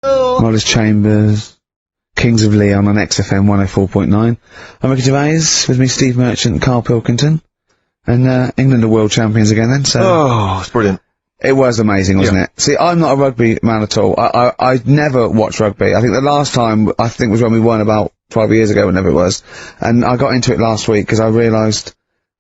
Wallace Chambers, Kings of Leon on XFM 104.9. I'm Ricky Gervais, with me Steve Merchant and Karl Pilkington. And, England are world champions again then, so... Oh, it's brilliant. It was amazing, wasn't it? See, I'm not a rugby man at all. I never watched rugby. I think the last time, was when we won about 12 years ago, whenever it was. And I got into it last week because I realised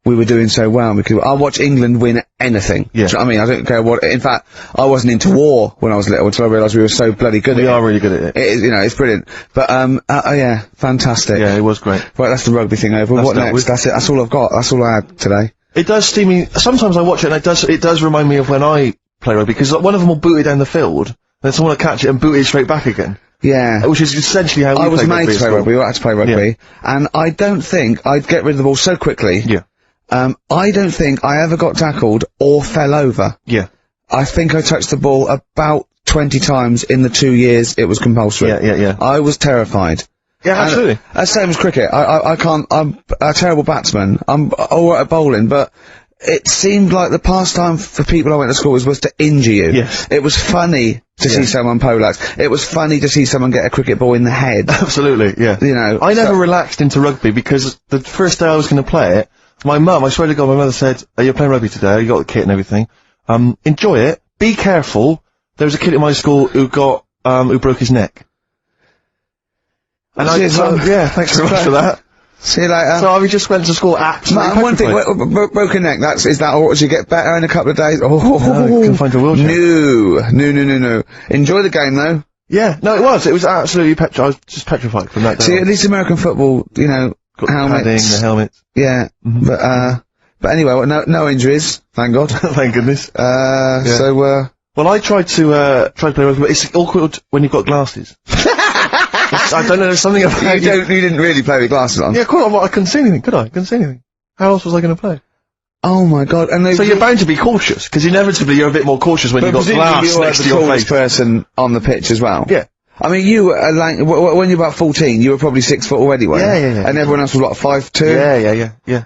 we were doing so well. Because I watch England win anything. Yeah. Do you know what I mean? I don't care what... In fact, I wasn't into war when I was little until I realised we were so bloody good at it. We are really good at it. You know, it's brilliant. But, yeah, fantastic. Yeah, it was great. Right, that's the rugby thing over. What next? That's it. That's all I've got. That's all I had today. It does steam me. Sometimes I watch it and it does remind me of when I play rugby, because one of them will boot it down the field, and then someone will catch it and boot it straight back again. Yeah. Which is essentially how we play rugby. I was made to play rugby. We had to play rugby. And I don't think I'd get rid of the ball so quickly. Yeah. I don't think I ever got tackled or fell over. Yeah. I think I touched the ball about 20 times in the 2 years it was compulsory. Yeah. I was terrified. Yeah, absolutely. Same as cricket. I can't, I'm a terrible batsman. I'm alright at bowling, but it seemed like the pastime for people I went to school was to injure you. Yes. It was funny to see someone poleaxe. It was funny to see someone get a cricket ball in the head. Absolutely, yeah. You know. I never relaxed into rugby because the first day I was going to play it, my mum, I swear to God, my mother said, you're playing rugby today, you got the kit and everything. Enjoy it, be careful. There was a kid at my school who broke his neck. And yeah, thanks very much for that. See you later. So I just went to school absolutely one thing, broken neck, is that or you get better in a couple of days? Oh, no, you can find a wheelchair. No. Enjoy the game though. Yeah, no, it was absolutely I was just petrified from that day. See, at least American football, you know, got helmets. the helmets. Yeah, but anyway, no injuries, thank God. Thank goodness. So, well, I tried to play rugby, but it's awkward when you've got glasses. I don't know, there's something about you didn't really play with glasses on? Yeah, of course, I couldn't see anything, could I? I couldn't see anything. How else was I going to play? Oh my God, and so you're bound to be cautious, because inevitably you're a bit more cautious when you've got glass next to your face. Person on the pitch as well. Yeah. I mean, you were when you were about 14, you were probably 6 foot already, weren't you? Yeah. And everyone else was what, 5'2"? Yeah.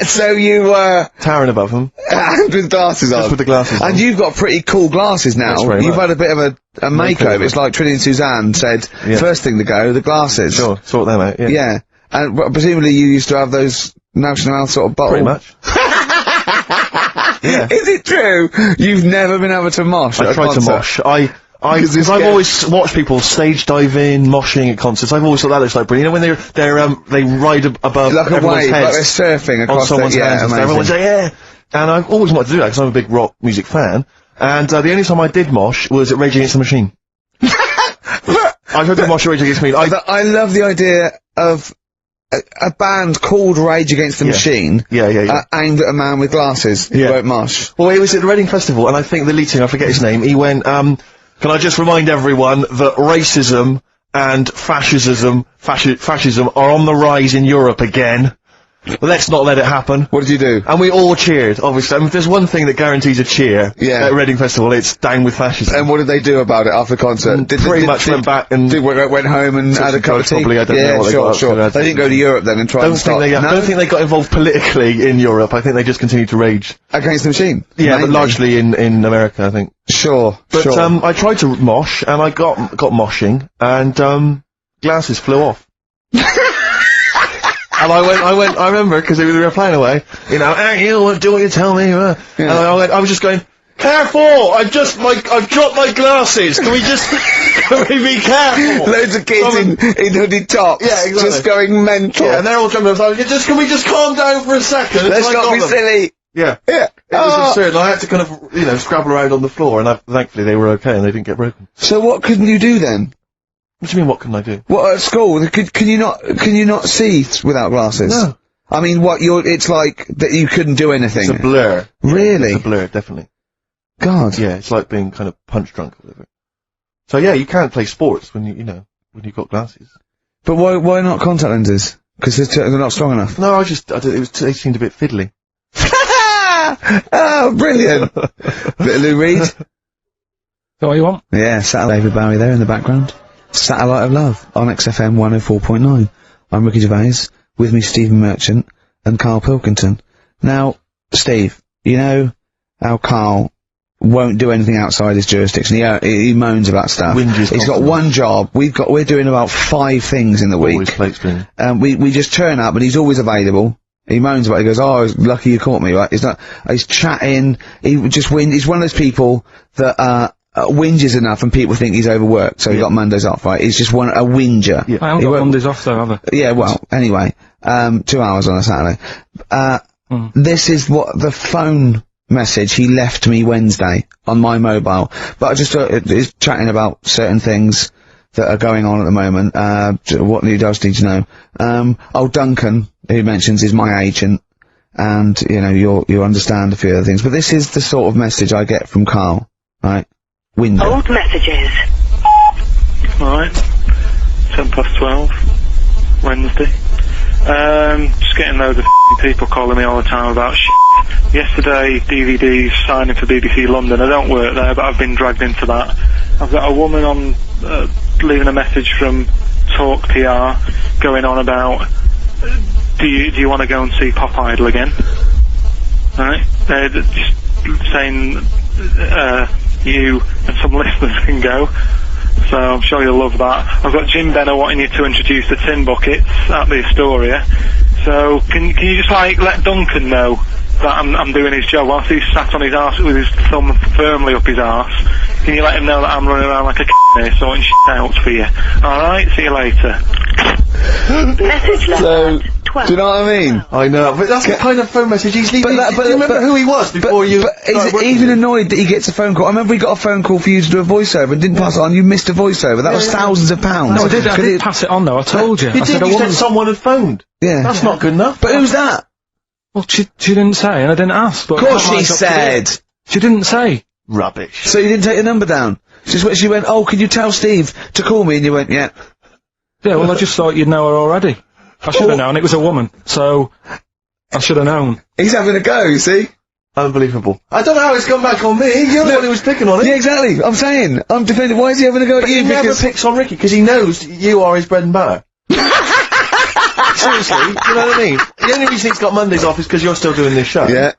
So you were... towering above them. And with glasses on. Just with the glasses on. And you've got pretty cool glasses now. You've had a bit of a makeover. It's like Trinity and Suzanne said, first thing to go, the glasses. Sure, sort them out, yeah. Yeah. And presumably you used to have those National Health sort of bottles. Pretty much. Yeah. Is it true? You've never been able to mosh at a concert? I tried to mosh. Because I've always watched people stage dive in, moshing at concerts. I've always thought that looks like brilliant. You know, when they ride above like everyone's heads. Like they're surfing across on someone's hands. And everyone's like, yeah. And I've always wanted to do that because I'm a big rock music fan. And the only time I did mosh was at Rage Against the Machine. I tried to mosh at Rage Against the Machine. I love the idea of a band called Rage Against the Machine. Yeah. Aimed at a man with glasses who won't mosh. Well, it was at the Reading Festival, and I think the lead singer, I forget his name, he went, can I just remind everyone that racism and fascism are on the rise in Europe again. Let's not let it happen. What did you do? And we all cheered, obviously. I mean, if there's one thing that guarantees a cheer at Reading Festival, it's down with fascism. And what did they do about it after the concert? Pretty much went back and... went home and had a cup of tea? Probably, I don't know what they got sure. They didn't go to Europe then and try and stop. I don't think they got involved politically in Europe. I think they just continued to rage. Against the Machine? Yeah, but largely in America, I think. Sure. I tried to mosh, and I got moshing, and glasses flew off. And I remember, because we were playing away, you know, hey, you do what you tell me, And I was just going, careful! I've dropped my glasses! Can we be careful? Loads of kids in hooded tops. Yeah, exactly. Just going mental. Yeah, and they're all jumping up, can we just calm down for a second? Let's not be silly. Yeah. It was absurd, and I had to kind of, scrabble around on the floor, and thankfully they were okay, and they didn't get broken. So what couldn't you do then? What do you mean, what can I do? What, at school? Can you not see without glasses? No. I mean, it's like that you couldn't do anything. It's a blur. Really? It's a blur, definitely. God. Yeah, it's like being kind of punch drunk or whatever. So yeah, you can't play sports when when you've got glasses. But why not contact lenses? Because they're not strong enough. No, they seemed a bit fiddly. Oh, brilliant. Bit of Lou Reed. Is that what you want? Yeah, David Bowie there in the background. Satellite of Love on XFM 104.9. I'm Ricky Gervais, with me Stephen Merchant and Karl Pilkington. Now, Steve, you know how Karl won't do anything outside his jurisdiction. He moans about stuff. Whinges He's got constantly. one job. We're doing about 5 things in the Always week. plate spinning. We just turn up, and he's always available. He moans about it. He goes, "Oh, lucky you caught me," right? He's chatting. He just he's one of those people that, whinges enough and people think he's overworked, so he got Mondays off, right? He's just a whinger. Yeah. I haven't got Mondays off though, have I? Yeah, well, anyway, 2 hours on a Saturday. This is what the phone message he left me Wednesday on my mobile. But I just is chatting about certain things that are going on at the moment. What he does need to know. Duncan, who mentions, is my agent, and you know you'll understand a few other things. But this is the sort of message I get from Karl, right? Window. Old messages. Alright. 12:10, Wednesday. Just getting loads of people calling me all the time about shit. Yesterday, DVDs signing for BBC London. I don't work there, but I've been dragged into that. I've got a woman on, leaving a message from Talk PR, going on about, do you want to go and see Pop Idol again? Alright? They're just saying, you and some listeners can go, so I'm sure you'll love that. I've got Jim Benner wanting you to introduce the tin buckets at the Astoria, so can you just let Duncan know that I'm doing his job whilst he's sat on his arse with his thumb firmly up his arse? Can you let him know that I'm running around like a here sorting shit out for you? Alright, see you later. Message left So, at 12. do you know what I mean? I know, but that's the kind of phone message he's leaving. But Do you remember who he was before you... But is it even annoyed that he gets a phone call? I remember he got a phone call for you to do a voiceover and didn't pass it on. You missed a voiceover. That was thousands of pounds. No, I did pass it on though, I told you. You I said did, a you woman... said someone had phoned. Yeah. That's not good enough. But who's that? Well, she didn't say, and I didn't ask, but... Of course it's not my she job to do said. it. She didn't say. Rubbish. So you didn't take the number down? She went, "Oh, can you tell Steve to call me?" And you went, "Yeah." Yeah, well, I just thought you'd know her already. I should have known, it was a woman, so... I should have known. He's having a go, you see? Unbelievable. I don't know how it's gone back on me. You're the one who was picking on it. Yeah, exactly. I'm saying. I'm defending. Why is he having a go at But you? he never Because picks on Ricky, because he knows you are his bread and butter. Seriously, you know what I mean? The only reason he's got Mondays off is because you're still doing this show. yeah.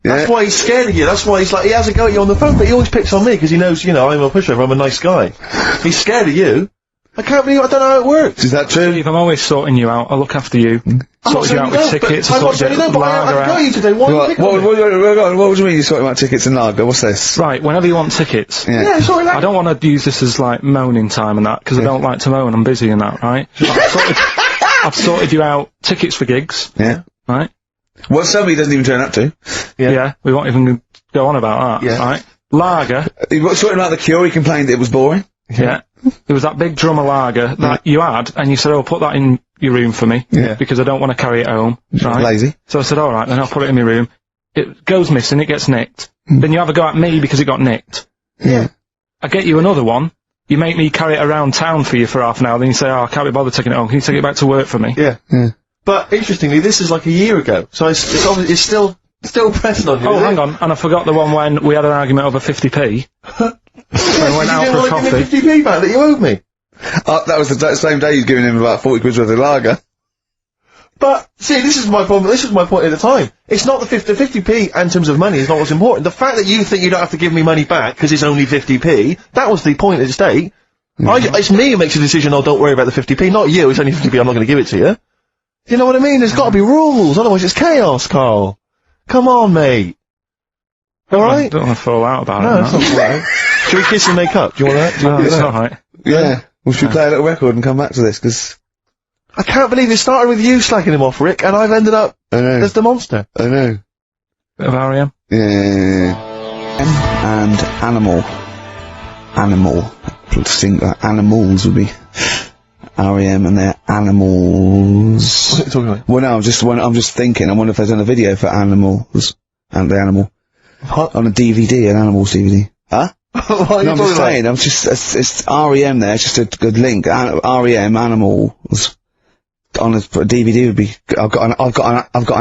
That's why he's scared of you. That's why he's like, he has a go at you on the phone, but he always picks on me because he knows, you know, I'm a pushover, I'm a nice guy. He's scared of you. I can't believe, I don't know how it works. Is that true? Steve, I'm always sorting you out, I look after you. I'm not Sorted you saying out you with don't, tickets, but I I'm not sorted saying you you out don't, with but lager I've got out. you today. Why are you picking on me? What do you mean you're talking about tickets and lager? What's this? Right, whenever you want tickets. Yeah. Yeah, sorry, I don't want to use this as, like, moaning time and that, because I don't like to moan, I'm busy and that, right? I've sorted you out tickets for gigs, Yeah. right? Well, somebody doesn't even turn up to. Yeah, we won't even go on about that, Yeah. right? Lager, He was talking about the Cure. He complained that it was boring. yeah. There was that big drum of lager that you had, and you said, "Oh, put that in your room for me, Yeah. because I don't want to carry it home." Right? Lazy. So I said, "Alright, then I'll put it in my room." It goes missing, it gets nicked. Then you have a go at me because it got nicked. Yeah. I get you another one, you make me carry it around town for you for half an hour, then you say, "Oh, I can't be bothered taking it home, can you take it back to work for me?" Yeah. Yeah. But, interestingly, this is like a year ago, so it's obviously, it's still pressing on you. Oh, is it? hang on, and I forgot the one when we had an argument over 50p. Yeah, went you out didn't for a want to coffee. give me 50p back that you owed me. That was the same day he's giving him about 40 quid worth of lager. But, see, this is my problem, this was my point at the time. It's not the 50p in terms of money is not what's important. The fact that you think you don't have to give me money back because it's only 50p, that was the point at stake. It's me who makes the decision, oh, don't worry about the 50p, not you, it's only 50p, I'm not going to give it to you. You know what I mean? There's got to be rules, otherwise it's chaos, Carl. Come on, mate. Alright? I don't want to fall out about No, it. it's not alright. Should we kiss and make up? Do you want that? Do you No, want to do it's that? alright. Yeah. Well, should we play a little record and come back to this? Because I can't believe it started with you slacking him off, Rick, and I've ended up I know. as the monster. I know. Bit of R.E.M. Yeah. And animal. Animals would be R.E.M. and they're animals. What are you talking about? Well, no, I'm just thinking. I wonder if there's a video for animals and the animal What? on a DVD, an animals DVD. Huh? What are you No, I'm talking just about? saying. I'm just it's R.E.M. there. It's just a good link. R.E.M. animals on a DVD would be. I've got an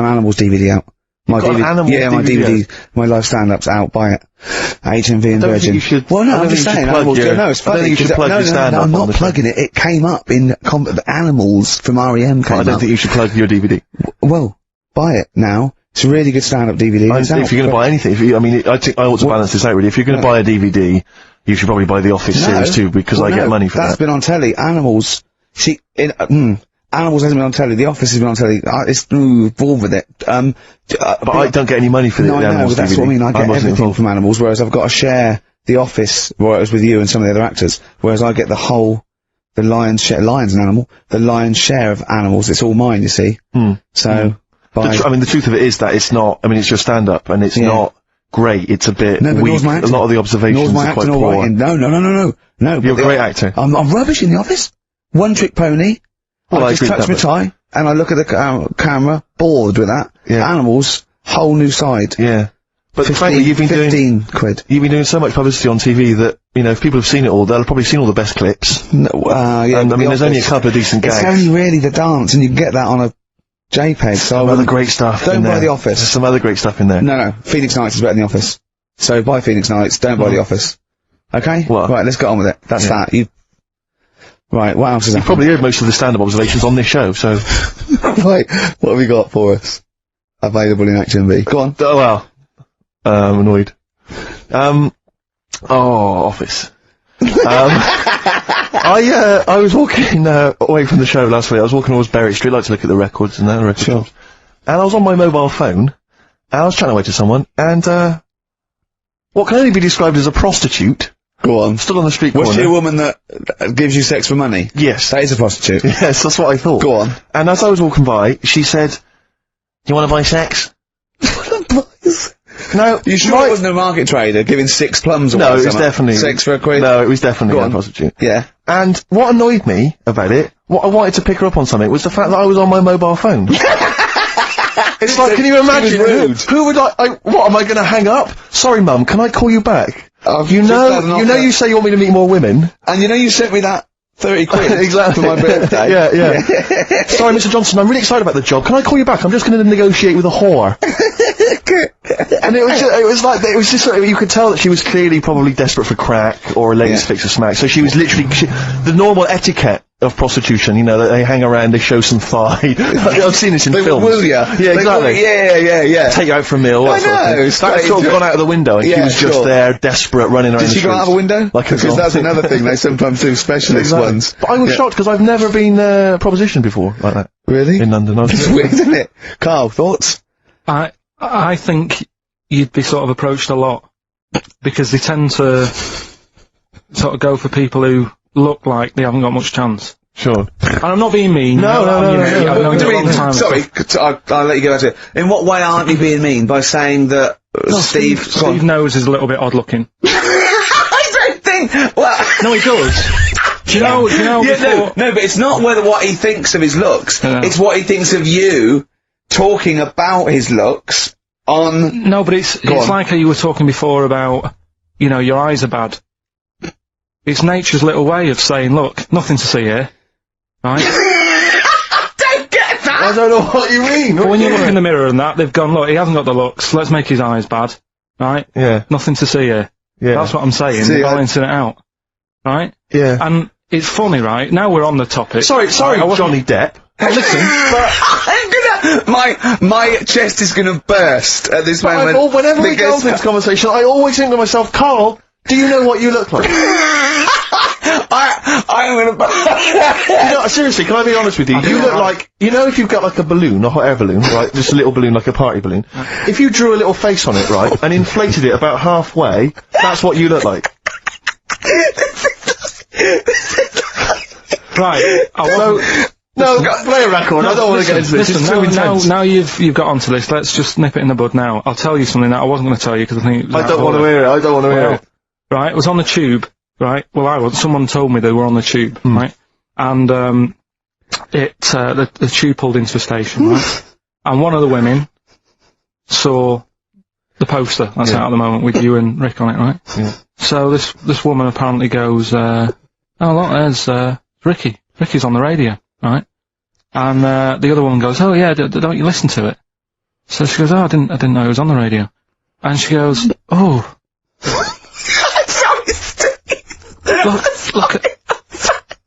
animals DVD out. My got an animals yeah, my DVD DVD, my live stand-up's out. Buy it. HMV and I don't Virgin. think you should- Well, I no, don't I'm think just you should saying. plug Animals, your- no, it's I don't funny. think you should 'cause plug no, your no, stand-up no, I'm on not the plugging it. It came up in the animals from R.E.M. came I don't up. think you should plug your DVD. Well, buy it now. It's a really good stand-up DVD. And if you're going to buy anything, I think I ought to balance this out really. If you're going to buy a DVD, you should probably buy the Office series too, because I get money for that. That's been on telly. Animals. Animals hasn't been on telly. The Office has been on telly. It's involved with it. But I don't get any money for the Animals that's DVD. what I mean. I get everything from Animals, whereas I've got to share The Office, whereas with you and some of the other actors, whereas I get the lion's share. Lion's an animal. The lion's share of Animals. It's all mine, you see. So. The truth of it is that it's not. I mean, it's your stand-up, and it's not great. It's a bit weak. A lot of the observations are quite poor. No. You're a great actor. I'm rubbish in The Office. One trick pony. Well, I just touch my tie, and I look at the camera, bored with that. Yeah. Animals, whole new side. Yeah. But frankly, you've been 15 quid. You've been doing so much publicity on TV that, if people have seen it all, they'll have probably seen all the best clips. No, yeah. And, there's only a couple of decent gags. It's only really the dance, and you can get that on a JPEG, so some other great stuff don't buy The Office. There's some other great stuff in there. No, Phoenix Nights is better than The Office. So buy Phoenix Nights, don't buy The Office. Okay? What? Right, let's get on with it. That's that. Right, what else is that? You've probably heard most of the stand-up observations on this show, so... Right, what have we got for us? Available in Action B. Go on. Oh, well. Annoyed. Office. I was walking away from the show last week. I was walking towards Berwick Street. I like to look at the records and the record shops. And I was on my mobile phone, and I was chatting away to someone, and what can only be described as a prostitute. Go on. Stood on the street corner. Was she a woman that gives you sex for money? Yes. That is a prostitute. Yes, that's what I thought. Go on. And as I was walking by, she said, "You want to buy sex?" No, you sure it wasn't a market trader giving 6 plums away? No, it was definitely... Sex for a quid? No, it was definitely a prostitute. Yeah. And what annoyed me about it, what I wanted to pick her up on something, was the fact that I was on my mobile phone. It's like, can you imagine? Who would what am I gonna hang up? Sorry, Mum, can I call you back? You say you want me to meet more women. And you sent me that 30 quid exactly. for my birthday. Yeah. Sorry, Mr. Johnson, I'm really excited about the job. Can I call you back? I'm just going to negotiate with a whore. And it was just you could tell that she was clearly probably desperate for crack or a latest fix of smack. So she was literally the normal etiquette of prostitution. That they hang around, they show some thigh. I've seen this in films. Will ya? Yeah, exactly. Yeah. Take you out for a meal. I know. That sort of gone out of the window, and she was just there, desperate, running around. Did she go out of a window? Because that's another thing they sometimes do. Specialist ones. But I was shocked because I've never been propositioned before like that. Really? In London. It's weird, isn't it? Carl, thoughts? I think you'd be sort of approached a lot, because they tend to sort of go for people who look like they haven't got much chance. Sure. And I'm not being mean. No. Sorry, I'll let you go back to it. In what way aren't you being mean? By saying that Steve knows is a little bit odd looking. I don't think. Well, no, he does. Do you know? No, but it's not what he thinks of his looks. It's what he thinks of you talking about his looks on... No, but it's like how you were talking before about, your eyes are bad. It's nature's little way of saying, look, nothing to see here. Right? I don't get that! I don't know what you mean. But when you look in the mirror and that, they've gone, look, he hasn't got the looks, let's make his eyes bad. Right? Yeah. Nothing to see here. Yeah. That's what I'm saying, they're balancing it out. Right? Yeah. And it's funny, right? Now we're on the topic. Sorry, Johnny Depp. Listen, but my chest is gonna burst at this moment. Whenever we go into this conversation, I always think to myself, Carl, do you know what you look like? I'm gonna... Seriously, can I be honest with you? You look like, if you've got like a balloon, a hot air balloon, right, just a little balloon, like a party balloon, if you drew a little face on it, right, and inflated it about halfway, that's what you look like. Right. Play a record. I don't want to get into this. Now you've got onto this. Let's just nip it in the bud now. I'll tell you something that I wasn't going to tell you because I think I don't want to hear it. Right. It was on the tube. Right. Well, someone told me they were on the tube. Right. And the tube pulled into a station. Right. And one of the women saw the poster that's out at the moment with you and Rick on it. Right. Yeah. So this woman apparently goes, "Oh look, there's Ricky. Ricky's on the radio." Right. And the other woman goes, "Oh yeah, don't you listen to it?" So she goes, "Oh, I didn't know it was on the radio." And she goes, "Oh, look at."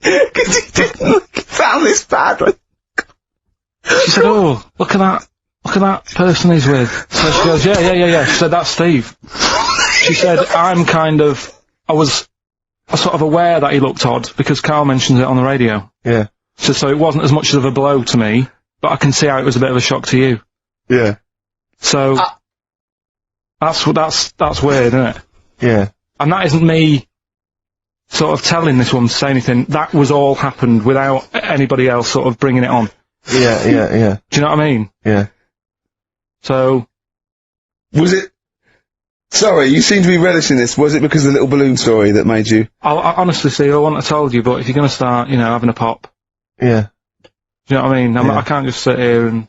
Because he didn't sound this bad. She said, "Oh, look at look at that person he's with. So she goes, yeah. She said, that's Steve. She said, I was sort of aware that he looked odd because Karl mentioned it on the radio. Yeah. So it wasn't as much of a blow to me, but I can see how it was a bit of a shock to you. Yeah. So, that's weird, isn't it? Yeah. And that isn't me sort of telling this woman to say anything. That was all happened without anybody else sort of bringing it on. Yeah. Do you know what I mean? Yeah. So... Was it... Sorry, you seem to be relishing this. Was it because of the little balloon story that made you... I honestly, Steve, I wouldn't have told you, but if you're going to start, having a pop... Yeah. Do you know what I mean? I can't just sit here and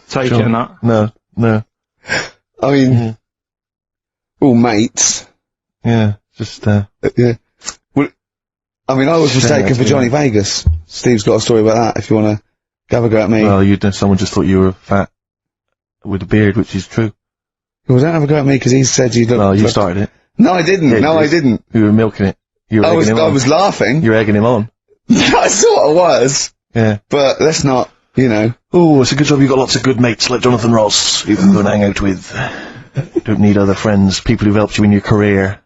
take it and that. No. I mean... all mates. Yeah, just, Yeah. Well, I mean, I was mistaken for Johnny Vegas. Steve's got a story about that, if you want to have a go at me. Well, someone just thought you were fat with a beard, which is true. Well, don't have a go at me, because he said you looked... Well, you started it. No, I didn't. Yeah, I didn't. You were milking it. You were egging him on. I was laughing. You were egging him on. I sort of was. Yeah. But let's not, Oh, it's a good job you've got lots of good mates like Jonathan Ross you can go and hang out with. Don't need other friends, people who've helped you in your career.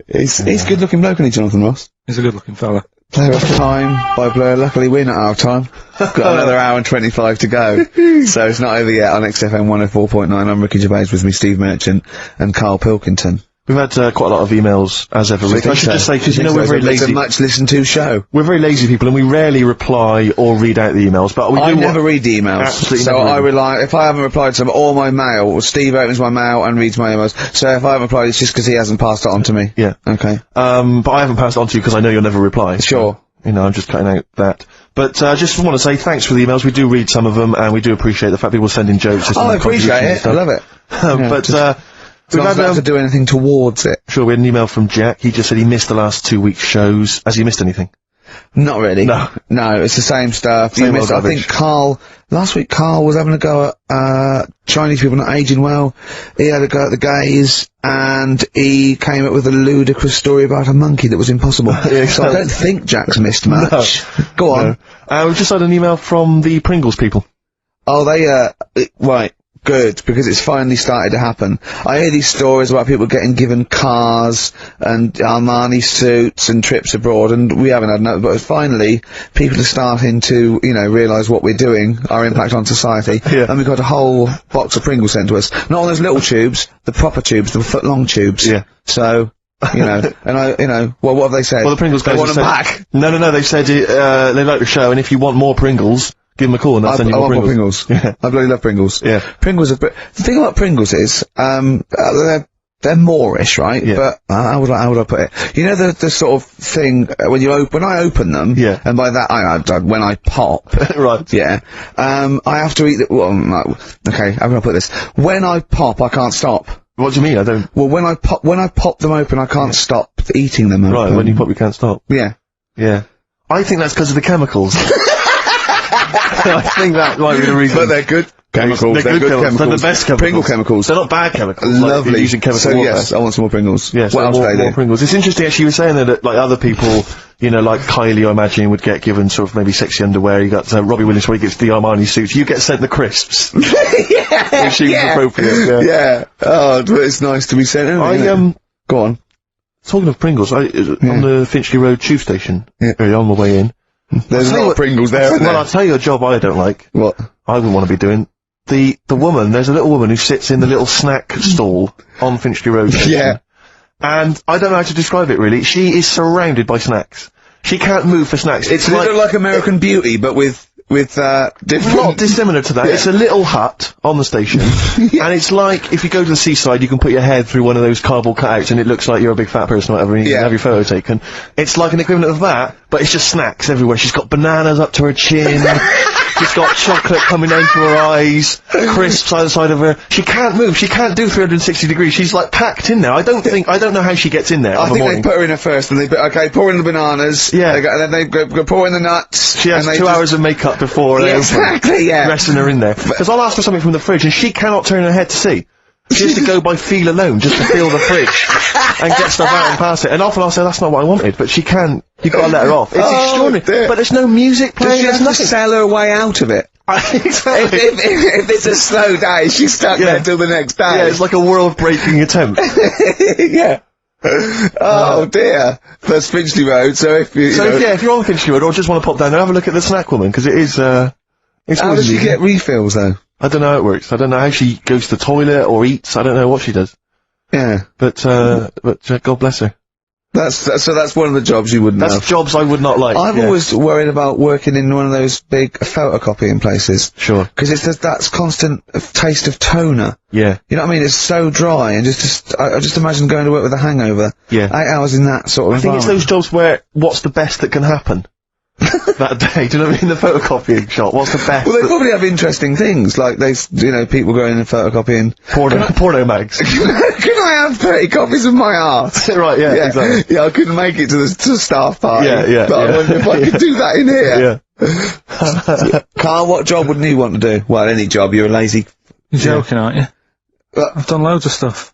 He's good looking bloke, isn't he, Jonathan Ross? He's a good looking fella. Player of time by Blur. Luckily we're not out of time. Got another hour and 25 to go. So it's not over yet on XFM 104.9. I'm Ricky Gervais, with me Steve Merchant and Karl Pilkington. We've had quite a lot of emails, as ever, Rick. I should just say, because we're very lazy. It's a much listened to show. We're very lazy people, and we rarely reply or read out the emails, but we do... I never read the emails. Absolutely so never I rely... If I haven't replied to them, all my mail, Steve opens my mail and reads my emails. So if I haven't replied, it's just because he hasn't passed it on to me. Yeah. Okay. But I haven't passed it on to you because I know you'll never reply. Sure. So, I'm just cutting out that. But I just want to say thanks for the emails. We do read some of them, and we do appreciate the fact people send in jokes. I appreciate it. I love it. We've not have to do anything towards it. Sure, we had an email from Jack. He just said he missed the last 2 weeks' shows. Has he missed anything? Not really. No, it's the same stuff. Same I think last week Karl was having a go at Chinese people not aging well. He had a go at the gays, and he came up with a ludicrous story about a monkey that was impossible. So I don't think Jack's missed much. Go on. We've just had an email from the Pringles people. Oh, right. Good, because it's finally started to happen. I hear these stories about people getting given cars and Armani suits and trips abroad, and we haven't had enough, but finally people are starting to, realise what we're doing, our impact on society, and we've got a whole box of Pringles sent to us. Not all those little tubes, the proper tubes, the foot-long tubes. Yeah. So... and what have they said? Well, the Pringles guys they want them back. No, they said they like the show, and if you want more Pringles, give them a call and they'll send you more Pringles. Yeah. I bloody love Pringles. Yeah. Pringles the thing about Pringles is, they're Moorish, right? Yeah. But, how would I put it? The sort of thing, when I open them, and by that, when I pop. Right. Yeah. I have to eat okay, how can I put this? When I pop, I can't stop. What do you mean? I don't... Well, when I pop them open, I can't stop eating them open. Right, when you pop, you can't stop. Yeah. Yeah. I think that's because of the chemicals. I think that might be the reason. But they're good chemicals. They're good chemicals. They're the best chemicals. Pringle chemicals. They're not bad chemicals. Lovely. Like using chemical warfare. Yes, I want some more Pringles. Yes, what else do they do? More Pringles. It's interesting, actually, you were saying that, like, other people, like Kylie, I imagine, would get given sort of maybe sexy underwear. You got Robbie Williams where he gets the Armani suits. You get sent the crisps. Yeah. Which seems appropriate. Yeah. Oh, but it's nice to be sent. Go on. Talking of Pringles, on the Finchley Road tube station, on the way in. There's a lot of Pringles there, isn't there? Well, I'll tell you a job I don't like. What? I wouldn't want to be doing. The woman, there's a little woman who sits in the little snack stall on Finchley Road station. Yeah. And I don't know how to describe it, really. She is surrounded by snacks. She can't move for snacks. It's a little like American Beauty, but with different... Not dissimilar to that. Yeah. It's a little hut on the station, and it's like, if you go to the seaside, you can put your head through one of those cardboard cutouts, and it looks like you're a big fat person or whatever, and you can have your photo taken. It's like an equivalent of that, but it's just snacks everywhere. She's got bananas up to her chin, she's got chocolate coming down to her eyes, crisps either side of her. She can't move, she can't do 360 degrees, she's like packed in there. I don't know how she gets in there. I think they put her in there first, and pour in the bananas, and then they go pour in the nuts. She has 2 hours of makeup before they open, dressing her in there. Because I'll ask for something from the fridge, and she cannot turn her head to see. She has to go by feel alone, just to feel the fridge, and get stuff out and pass it. And often I'll say, that's not what I wanted, but she can't. You've got to let her off. It's extraordinary. But there's no music playing, Does she have to sell her way out of it? Exactly. If it's a slow day, she's stuck there till the next day. Yeah, it's like a world-breaking attempt. Yeah. Oh dear. That's Finchley Road, so if you, if you're on Finchley Road or just want to pop down there, have a look at the snack woman, because it is, it's how does she get refills though? I don't know how it works. I don't know how she goes to the toilet or eats. I don't know what she does. Yeah. But God bless her. So that's one of the jobs you wouldn't have. That's jobs I would not like. I've always worried about working in one of those big photocopying places. Sure. Because it's just that constant taste of toner. Yeah. You know what I mean? It's so dry, and I just imagine going to work with a hangover. Yeah. 8 hours in that sort of I think it's those jobs where, what's the best that can happen? That day, do you know what I mean? The photocopying shop, what's the best? Well, they probably have interesting things, like people going in and photocopying. Porno mags. Can I have 30 copies of my art? Right, yeah, exactly. Yeah, I couldn't make it to the staff party. Yeah. But I wonder if I could do that in here. Yeah. Carl, what job wouldn't you want to do? Well, any job, you're a lazy... You're joking, aren't you? I've done loads of stuff.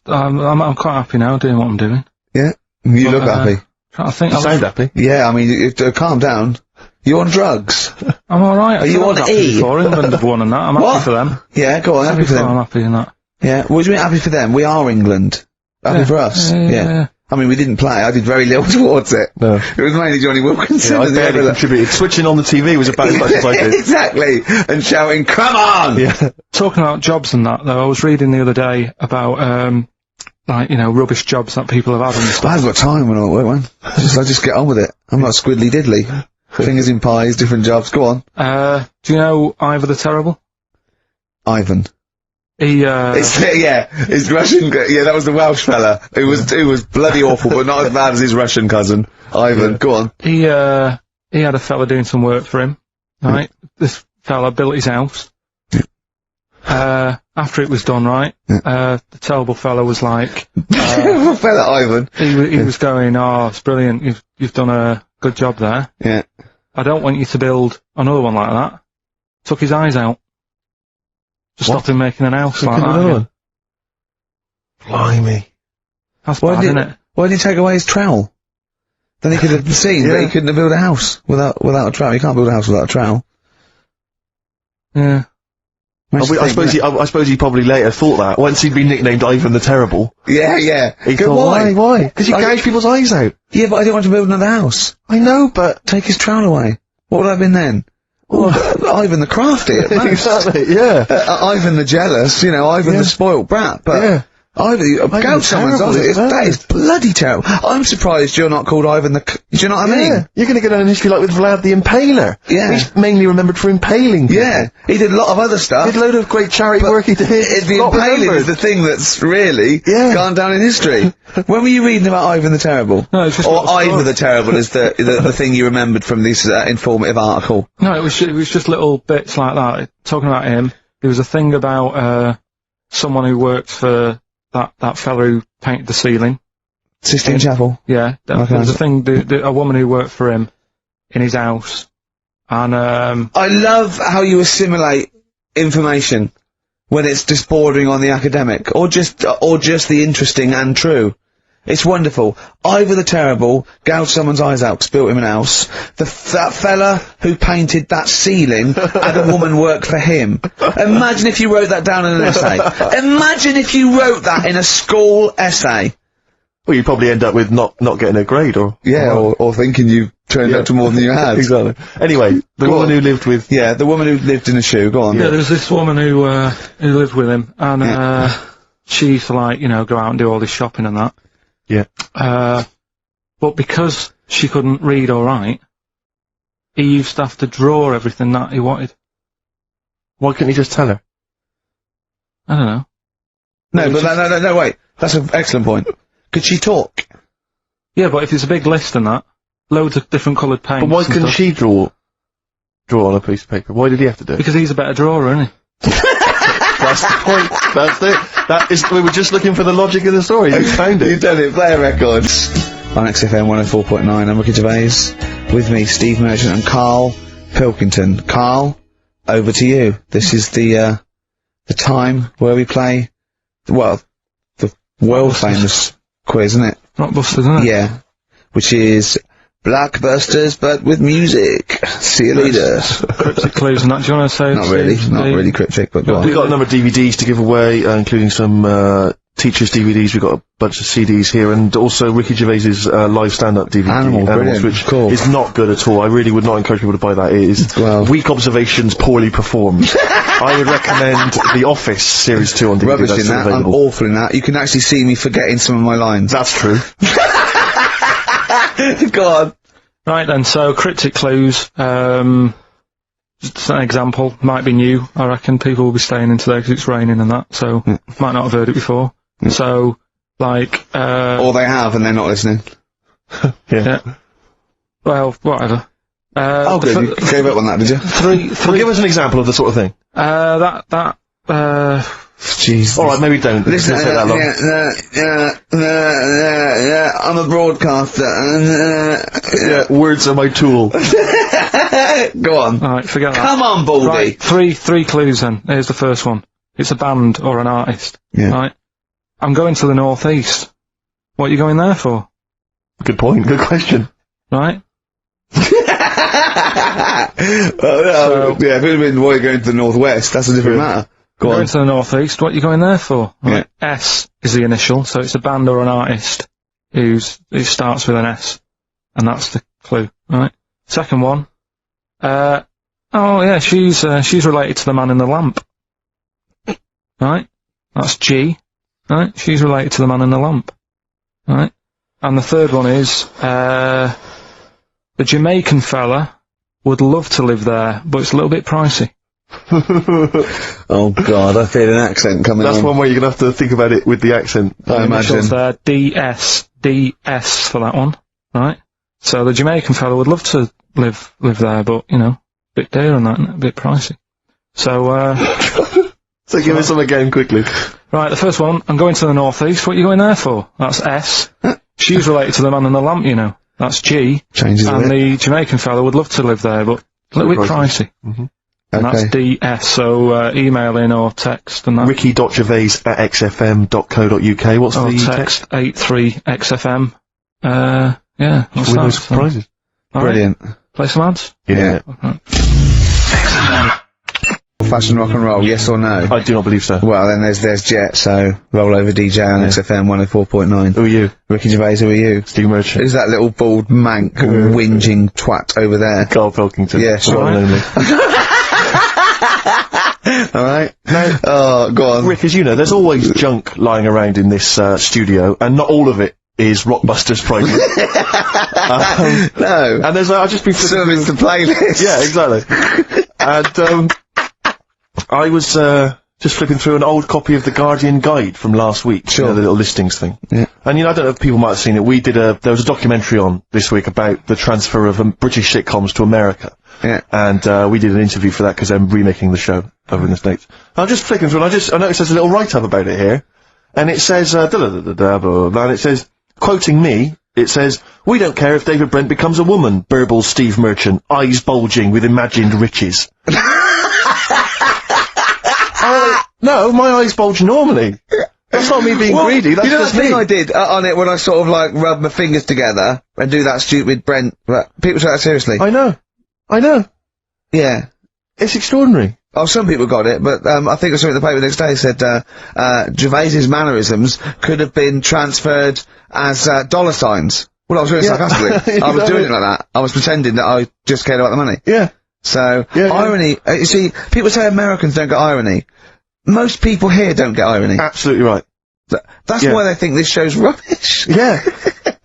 I'm quite happy now doing what I'm doing. Yeah? You look happy. I think You sound happy. Yeah, I mean, calm down. You're on drugs. I'm alright. Are you on E? For England have won and that. I'm happy for them. Yeah, go on, happy for them. I'm happy in that. Yeah, what do you mean happy for them? We are England. Happy for us. Yeah. I mean, we didn't play. I did very little towards it. No. It was mainly Johnny Wilkinson. I barely contributed. Switching on the TV was about as much as I did. Exactly. And shouting, come on! Yeah. Talking about jobs and that, though, I was reading the other day about, rubbish jobs that people have had and stuff. I haven't got time when I'm at work, man. I just get on with it. I'm not squiddly diddly. Fingers in pies, different jobs. Go on. Do you know Ivor the Terrible? Ivan. His Russian, that was the Welsh fella. It was bloody awful, but not as bad as his Russian cousin. Ivan, go on. He had a fella doing some work for him, right? This fella built his house. After it was done, right, the terrible fella was like, fella Ivan. He was going, oh, it's brilliant, you've done a good job there. Yeah. I don't want you to build another one like that. Took his eyes out. Just stopped him making an house like that. Yeah. Blimey. That's bad, isn't it? Why did he take away his trowel? Then he could have seen that he couldn't have built a house without a trowel. You can't build a house without a trowel. Yeah. I suppose he probably later thought that, once he'd been nicknamed Ivan the Terrible. Yeah. He thought, why? Because you gouge people's eyes out. Yeah, but I didn't want to build another house. I know, but... Take his trowel away. What would I have been then? Ivan the Crafty at most. Exactly, yeah. Ivan the Jealous, Ivan the Spoilt Brat, but... Yeah. Gouge someone's eyes. That is bloody terrible. I'm surprised you're not called Ivan the... Do you know what I mean? You're gonna go down in history like with Vlad the Impaler. Yeah. He's mainly remembered for impaling people. Yeah. He did a lot of other stuff. He did a load of great charity work he did. The impaling is the thing that's really gone down in history. When were you reading about Ivan the Terrible? No, it's just... Or Ivan the Terrible is the thing you remembered from this informative article? No, it was just little bits like that. Talking about him, there was a thing about, someone who worked for that fella who painted the ceiling. Sistine Chapel? Yeah. There was a thing, a woman who worked for him in his house. And, I love how you assimilate information when it's just bordering on the academic, or just the interesting and true. It's wonderful. Ivor the Terrible gouged someone's eyes out 'cause built him an house. That fella who painted that ceiling had a woman work for him. Imagine if you wrote that down in an essay. Imagine if you wrote that in a school essay. Well, you'd probably end up with not getting a grade, or... Yeah, or thinking you turned out to more than you had. Exactly. Anyway, the woman who lived with... Yeah, the woman who lived in a shoe, go on. Yeah, there's this woman who lived with him, and, she used to, go out and do all this shopping and that. Yeah. But because she couldn't read or write, he used to have to draw everything that he wanted. Why couldn't he just tell her? I don't know. No, wait. That's an excellent point. Could she talk? Yeah, but if it's a big list and that, loads of different coloured paints. But why couldn't she draw on a piece of paper? Why did he have to do it? Because he's a better drawer, isn't he? That's the point. That's it. We were just looking for the logic of the story. You found it. You've done it. Player Records. On XFM 104.9, I'm Ricky Gervais. With me, Steve Merchant and Karl Pilkington. Karl, over to you. This is the time where we play, the world famous quiz, isn't it? Not busted, isn't it? Yeah. Which is, Blockbusters, but with music. See you later. Cryptic clues and that. Do you want to say? Not really cryptic, but go on. We've got a number of DVDs to give away, including some teachers' DVDs. We've got a bunch of CDs here, and also Ricky Gervais's live stand-up DVD, Animals, which cool. is not good at all. I really would not encourage people to buy that. It is weak observations, poorly performed. I would recommend The Office Series 2 on DVD. Rubbish That's in that. available. I'm awful in that. You can actually see me forgetting some of my lines. That's true. Go on. Right then, so cryptic clues, just an example, might be new, I reckon. People will be staying in today because it's raining and that, so might not have heard it before. So, like, or they have and they're not listening. yeah. Well, whatever. Oh good, you gave up on that, did you? Well, give us an example of the sort of thing. Jeez. Alright, maybe don't. Listen, It's gonna take that long. I'm a broadcaster. Words are my tool. Go on. Alright, forget that. Come on, Baldy. Right, three clues then. Here's the first one. It's a band or an artist. Yeah. Right? I'm going to the northeast. What are you going there for? Good point, good question. Right? Yeah, if it had been why you're going to the northwest, that's a different matter. Go Going on. to the northeast, what are you going there for? Right. Yeah. S is the initial, so it's a band or an artist who starts with an S. And that's the clue, right? Second one. Oh yeah, she's related to the man in the lamp. Right? That's G. Right? She's related to the man in the lamp. Right? And the third one is, the Jamaican fella would love to live there, but it's a little bit pricey. Oh god, I feel an accent coming on. That's one way you're gonna have to think about it with the accent. I imagine. There, DS for that one, right? So the Jamaican fella would love to live there, but you know, a bit dear and that, a bit pricey. So So give us some again quickly. right, the first one, I'm going to the northeast. What are you going there for? That's S. She's related to the man in the lamp, you know. That's G. Changes a And bit. the Jamaican fella would love to live there, but a little bit pricey. And that's Okay. DS, so email in or text and that. Ricky.gervais@xfm.co.uk. What's Or the text 83XFM. Yeah, what's Win that? those prizes. All right, Brilliant. play some ads? Yeah. Fashion rock and roll, yes or no? I do not believe so. Well, then there's Jet, so roll over DJ on XFM 104.9. Who are you? Ricky Gervais, who are you? Steve Merchant. Who's that little bald mank whinging twat over there? Karl Pilkington. Yeah, sure. One and only. Alright? No. Oh, go on. Rick, as you know, there's always junk lying around in this studio, and not all of it is Rockbusters prizes. No. And there's I've just been Some of it's the playlist. Yeah, exactly. And I was just flipping through an old copy of the Guardian Guide from last week. Sure. You know, the little listings thing. Yeah. And you know, I don't know if people might have seen it. There was a documentary on this week about the transfer of British sitcoms to America. Yeah. And we did an interview for that because I'm remaking the show over in the States. I'm just flicking through and I noticed there's a little write-up about it here. And it says, blah, blah, blah, blah, blah, and it says, quoting me, it says, "We don't care if David Brent becomes a woman," burbles Steve Merchant, eyes bulging with imagined riches. No, my eyes bulge normally. That's not me being greedy, that's you know just that thing me. I did on it when I sort of like rub my fingers together and do that stupid Brent, people take that seriously. I know. Yeah. It's extraordinary. Oh, some people got it, but I think I saw it in the paper the next day, said Gervais's mannerisms could have been transferred as dollar signs. Well, I was really sarcastically. I was doing it like that. I was pretending that I just cared about the money. Yeah. So, irony, you see, people say Americans don't get irony. Most people here don't get irony. Absolutely right. That's why they think this show's rubbish. Yeah.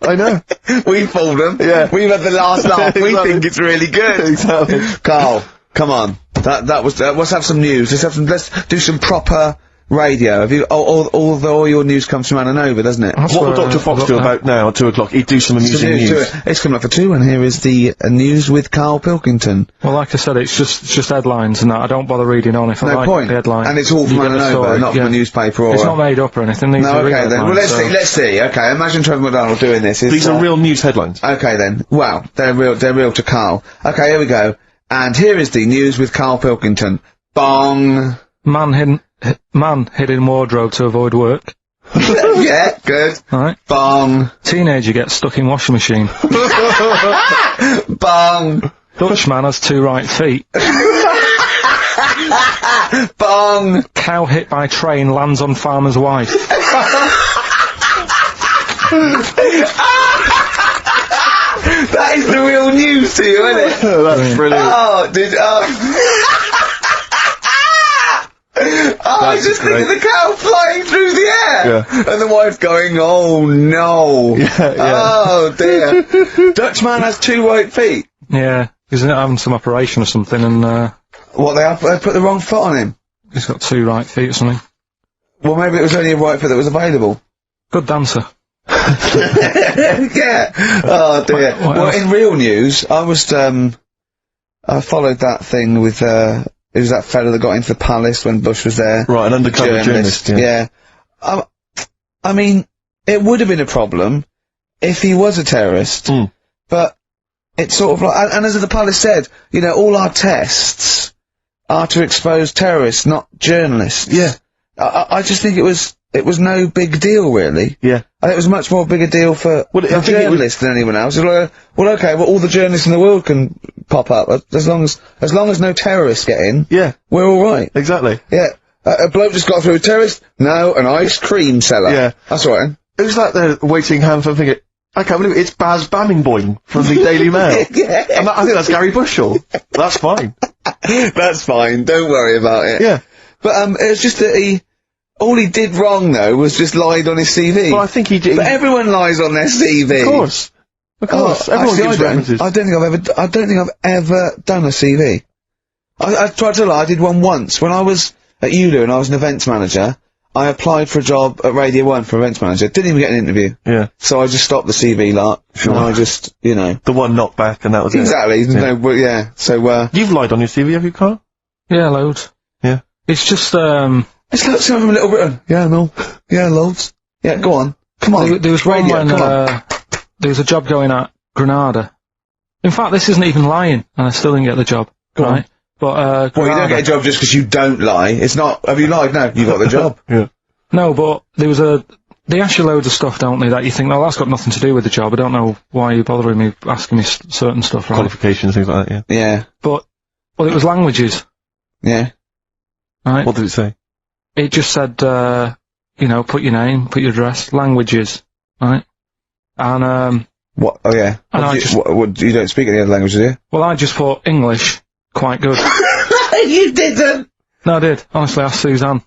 I know. We fooled them. Yeah. We've had the last laugh. We Exactly. think it's really good. Exactly. Carl, come on. Let's have some news. Let's do some proper radio. Have you, all your news comes from Ananova, doesn't it? What will Dr. Fox do about now at 2 o'clock? He'd do some amusing news. It's coming up for 2, and here is the news with Karl Pilkington. Well, like I said, it's just headlines and that. I don't bother reading on if I No like point. the headline. And it's all from You get the Ananova, story, not from a newspaper or... It's not made up or anything. These No, are real okay then. Well, headlines, let's see. Okay, imagine Trevor McDonald doing this. These are real news headlines. Okay then. Wow, they're real to Karl. Okay, here we go. And here is the news with Karl Pilkington. Bong. Man hid in wardrobe to avoid work. Yeah, good. Right. Bong. Teenager gets stuck in washing machine. Bong! Dutchman has 2 right feet. Bong! Cow hit by train lands on farmer's wife. That is the real news to you, isn't it? That's brilliant. I was just thinking the cow flying through the air! Yeah. And the wife going, oh no! Yeah. Oh dear. Dutchman has 2 right feet. Yeah, he's having some operation or something, and What, they put the wrong foot on him? he's got 2 right feet or something. Well, maybe it was only a right foot that was available. Good dancer. Yeah. Oh dear. What Well, else? in real news, I was, I followed that thing with, it was that fella that got into the palace when Bush was there. Right, an undercover journalist, yeah. I mean, it would have been a problem if he was a terrorist, but it's sort of like, and as the palace said, you know, all our tests are to expose terrorists, not journalists. Yeah. I just think it was no big deal, really. Yeah. I think it was much more big a deal for Well, I the think it journalists than anyone else. It's like, well, okay, well, all the journalists in the world can pop up, as long as no terrorists get in. Yeah. We're alright. Exactly. Yeah. A bloke just got through a terrorist? No, an ice cream seller. Yeah. That's all right. Who's that there waiting hand for thinking, I can't believe it, it's Baz Bammingboim from the Daily Mail. Yeah. And I think that's Gary Bushell. That's fine. That's fine, don't worry about it. Yeah. But, it was just that all he did wrong, though, was just lied on his CV. Well, I think he did. But everyone lies on their CV. Of course. Of course. Everyone Actually, gives references. I don't think I've ever done a CV. I tried to lie, I did one once. When I was at ULU and I was an events manager, I applied for a job at Radio 1 for events manager. Didn't even get an interview. Yeah. So I just stopped the CV lark. Sure. And I just, you know. The one knocked back and that was Exactly. it. Yeah. No, well, yeah. So, You've lied on your CV, have you, Carl? Yeah, loads. Yeah. It's just, it's like some of them Little Britain. Yeah, no. Yeah, loads. Yeah, go on. Come on. there was one Radio, when, come on. there was a job going at Granada. In fact, this isn't even lying, and I still didn't get the job. Go on. Right? But, Well, you Granada- don't get a job just because you don't lie. It's not, have you lied? No, you got the job. Yeah. No, but there was they ask you loads of stuff, don't they, that you think, well, that's got nothing to do with the job. I don't know why you're bothering me, asking me certain stuff, right? Qualifications, things like that, yeah. Yeah. But, well, it was languages, Yeah. right? What did it say? It just said, you know, put your name, put your address, languages, right? And, What? Oh, yeah. And I just- You don't speak any other languages, do you? well, I just put English, quite good. You didn't! No, I did. Honestly, ask Suzanne.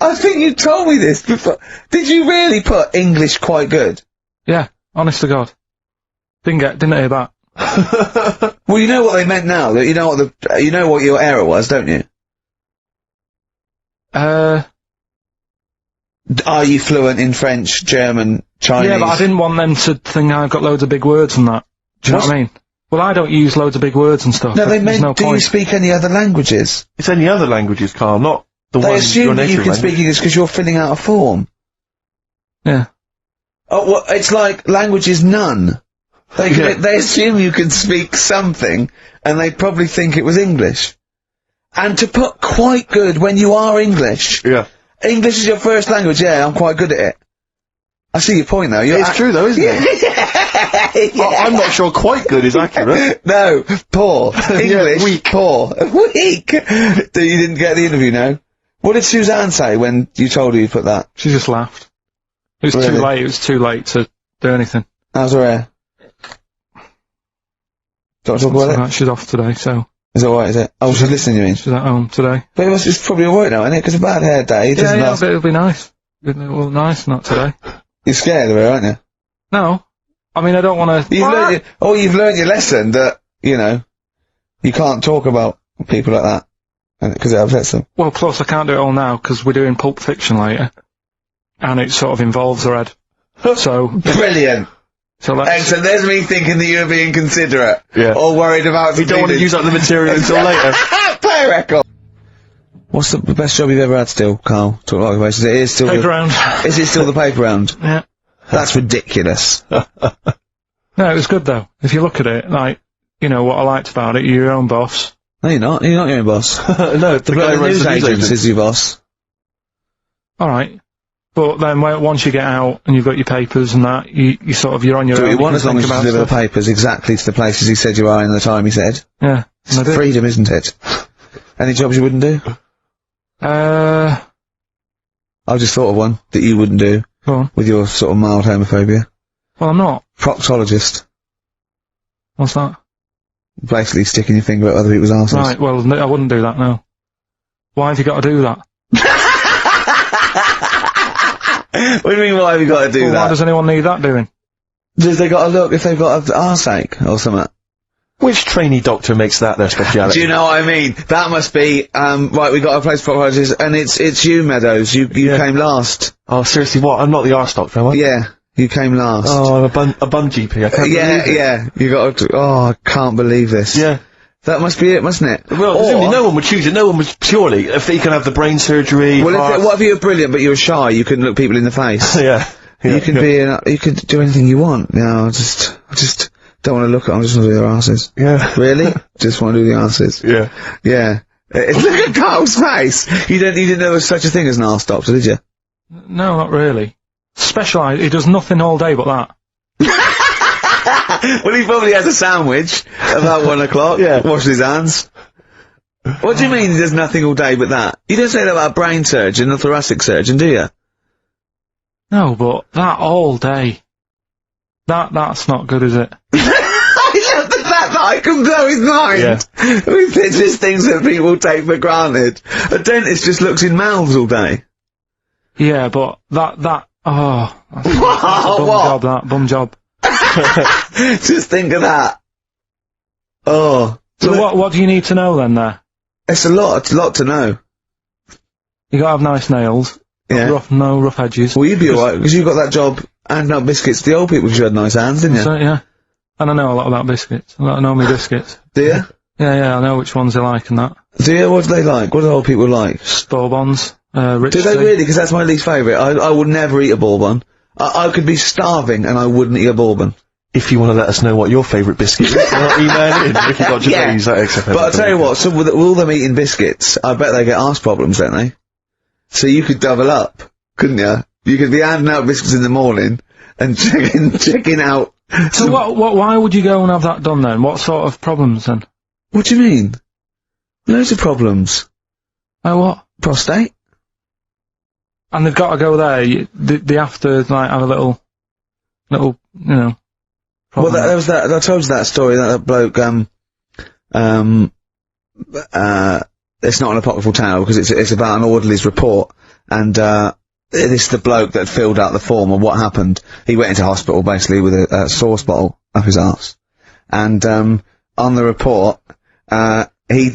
I think you told me this before. Did you really put English quite good? Yeah, honest to God. Didn't hear that. Well, you know what they meant now. You know what your error was, don't you? Are you fluent in French, German, Chinese? Yeah, but I didn't want them to think I've got loads of big words and that. Do you know what I mean? Well, I don't use loads of big words and stuff. No, they There's meant, no do you point. speak any other languages? It's any other languages, Carl, not the They one assume your that you native can language. speak English because you're filling out a form. Yeah. Oh, well, it's like language is none. Yeah. They assume you can speak something, and they probably think it was English. And to put quite good when you are English. Yeah. English is your first language, yeah, I'm quite good at it. I see your point though. It's true though, isn't it? I'm not sure quite good is accurate. No, poor. English, weak. poor. Weak! You didn't get the interview, no? What did Suzanne say when you told her you put that? She just laughed. It was Really? too late. It was too late to do anything. How's her hair? Do you want to talk about it? So, she's off today, so Is it alright, is it? Oh, she's listening, you mean? she's at home today. But it's probably alright now, isn't it? Because a bad hair day, it Yeah, doesn't yeah, last. but it'll be nice. Well, nice, not today. You're scared of her, aren't you? No. I mean, I don't want to... You've learned your lesson that, you know, you can't talk about people like that. Because it upsets them. Well, plus I can't do it all now, because we're doing Pulp Fiction later. And it sort of involves her head. So... Brilliant! So let's... Excellent, there's me thinking that you're being considerate. Yeah. Or worried about... We don't want to use up the material until later. Play a record! What's the best job you've ever had still, Carl? Talk like basis. It is still... Paper round. Is it still the paper round? Yeah. That's ridiculous. No, it was good though. If you look at it, like, you know, what I liked about it, you're your own boss. No, you're not. You're not your own boss. No, the guy The runs news the news agent agent. is your boss. Alright. But then once you get out and you've got your papers and that, you're on your Do own. what you want can as long think as you about deliver the stuff. papers exactly to the places he said you are in the time he said. Yeah. It's I do. freedom, isn't it? Any jobs you wouldn't do? I just thought of one that you wouldn't do Go on. with your sort of mild homophobia. Well, I'm not. Proctologist. What's that? Basically sticking your finger at other people's arses. Right, well, I wouldn't do that, no. Why have you got to do that? What do you mean, why have you got to do Well, that? why does anyone need that doing? Does they got to look if they've got an arseache or something? Which trainee doctor makes that their speciality? Do you know what I mean? That must be, right, we got a place for proctologist, and it's you, Meadows. You came last. Oh, seriously, what? I'm not the arse doctor, am I? Yeah, you came last. Oh, I'm a bun GP. I can't believe it. Yeah, you got to, I can't believe this. Yeah. That must be it, mustn't it? Well, presumably no one would choose it. No one would purely. If they can have the brain surgery. Well, heart- what if you were brilliant, but you were shy, you couldn't look people in the face? yeah. You can you could do anything you want. I just don't want to look at them, I just want to do their asses. Yeah. Really? Just want to do the asses. Yeah. Yeah. Look at Carl's face! You didn't know there was such a thing as an arse doctor, did you? No, not really. Specialised, he does nothing all day but that. Well, he probably has a sandwich about 1 o'clock. Yeah. Washes his hands. What do you mean he does nothing all day but that? You don't say that about a brain surgeon or thoracic surgeon, do you? No, but that all day. That's not good, is it? I love the fact that I can blow his mind with just things that people take for granted. A dentist just looks in mouths all day. Yeah, but that's a What? bum job. Just think of that. Oh. So what do you need to know then there? It's a lot to know. You gotta have nice nails. Yeah. No rough edges. Well, you'd be alright, because you got that job handing out biscuits to the old people because you had nice hands, didn't you? So, yeah. And I know a lot about biscuits. I know my biscuits. Do you? Yeah, I know which ones they like and that. Do you? What do they like? What do old people like? Bourbons, rich Do they tea. really? Because that's my least favourite. I would never eat a bourbon. I could be starving and I wouldn't eat a bourbon. If you want to let us know what your favourite biscuit is, email in if you got Gervais at XFM. But I'll tell you what, so with all them eating biscuits, I bet they get arse problems, don't they? So you could double up, couldn't you? You could be handing out biscuits in the morning and checking out. So why would you go and have that done then? What sort of problems then? What do you mean? Loads of problems. Oh, what? Prostate? And they've got to go there. They have to like have a little, you know. Well, problem. there was that. I told you that story. That bloke. It's not an apocryphal tale because it's about an orderly's report, and this is the bloke that filled out the form of what happened. He went into hospital basically with a sauce bottle up his arse, and on the report, he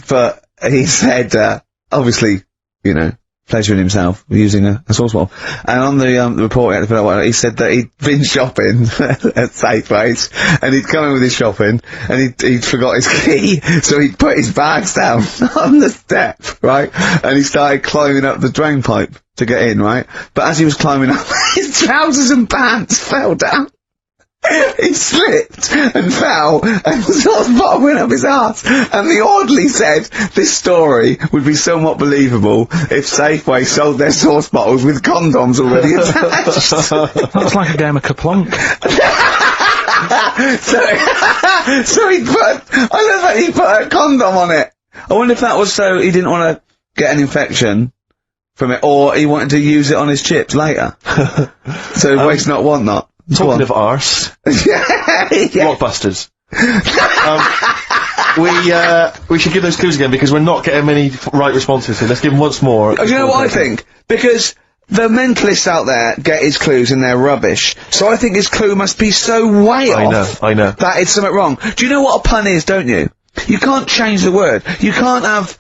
said obviously, pleasuring himself using a sauce bottle. And on the report he said that he'd been shopping at Safeways, and he'd come in with his shopping, and he'd forgot his key, so he'd put his bags down on the step, right? And he started climbing up the drain pipe to get in, right? But as he was climbing up, his trousers and pants fell down. He slipped and fell, and the sauce bottle went up his arse. And the orderly said this story would be somewhat believable if Safeway sold their sauce bottles with condoms already attached. That's like a game of Kaplunk. So he I love that he put a condom on it. I wonder if that was so he didn't want to get an infection from it, or he wanted to use it on his chips later. So waste not, want not. Talking of arse, yeah. blockbusters. We should give those clues again because we're not getting many right responses here. Let's give them once more. Do you know what I think? Because the mentalists out there get his clues and they're rubbish. So I think his clue must be so way off. I know. That it's something wrong. Do you know what a pun is, don't you? You can't change the word. You can't have,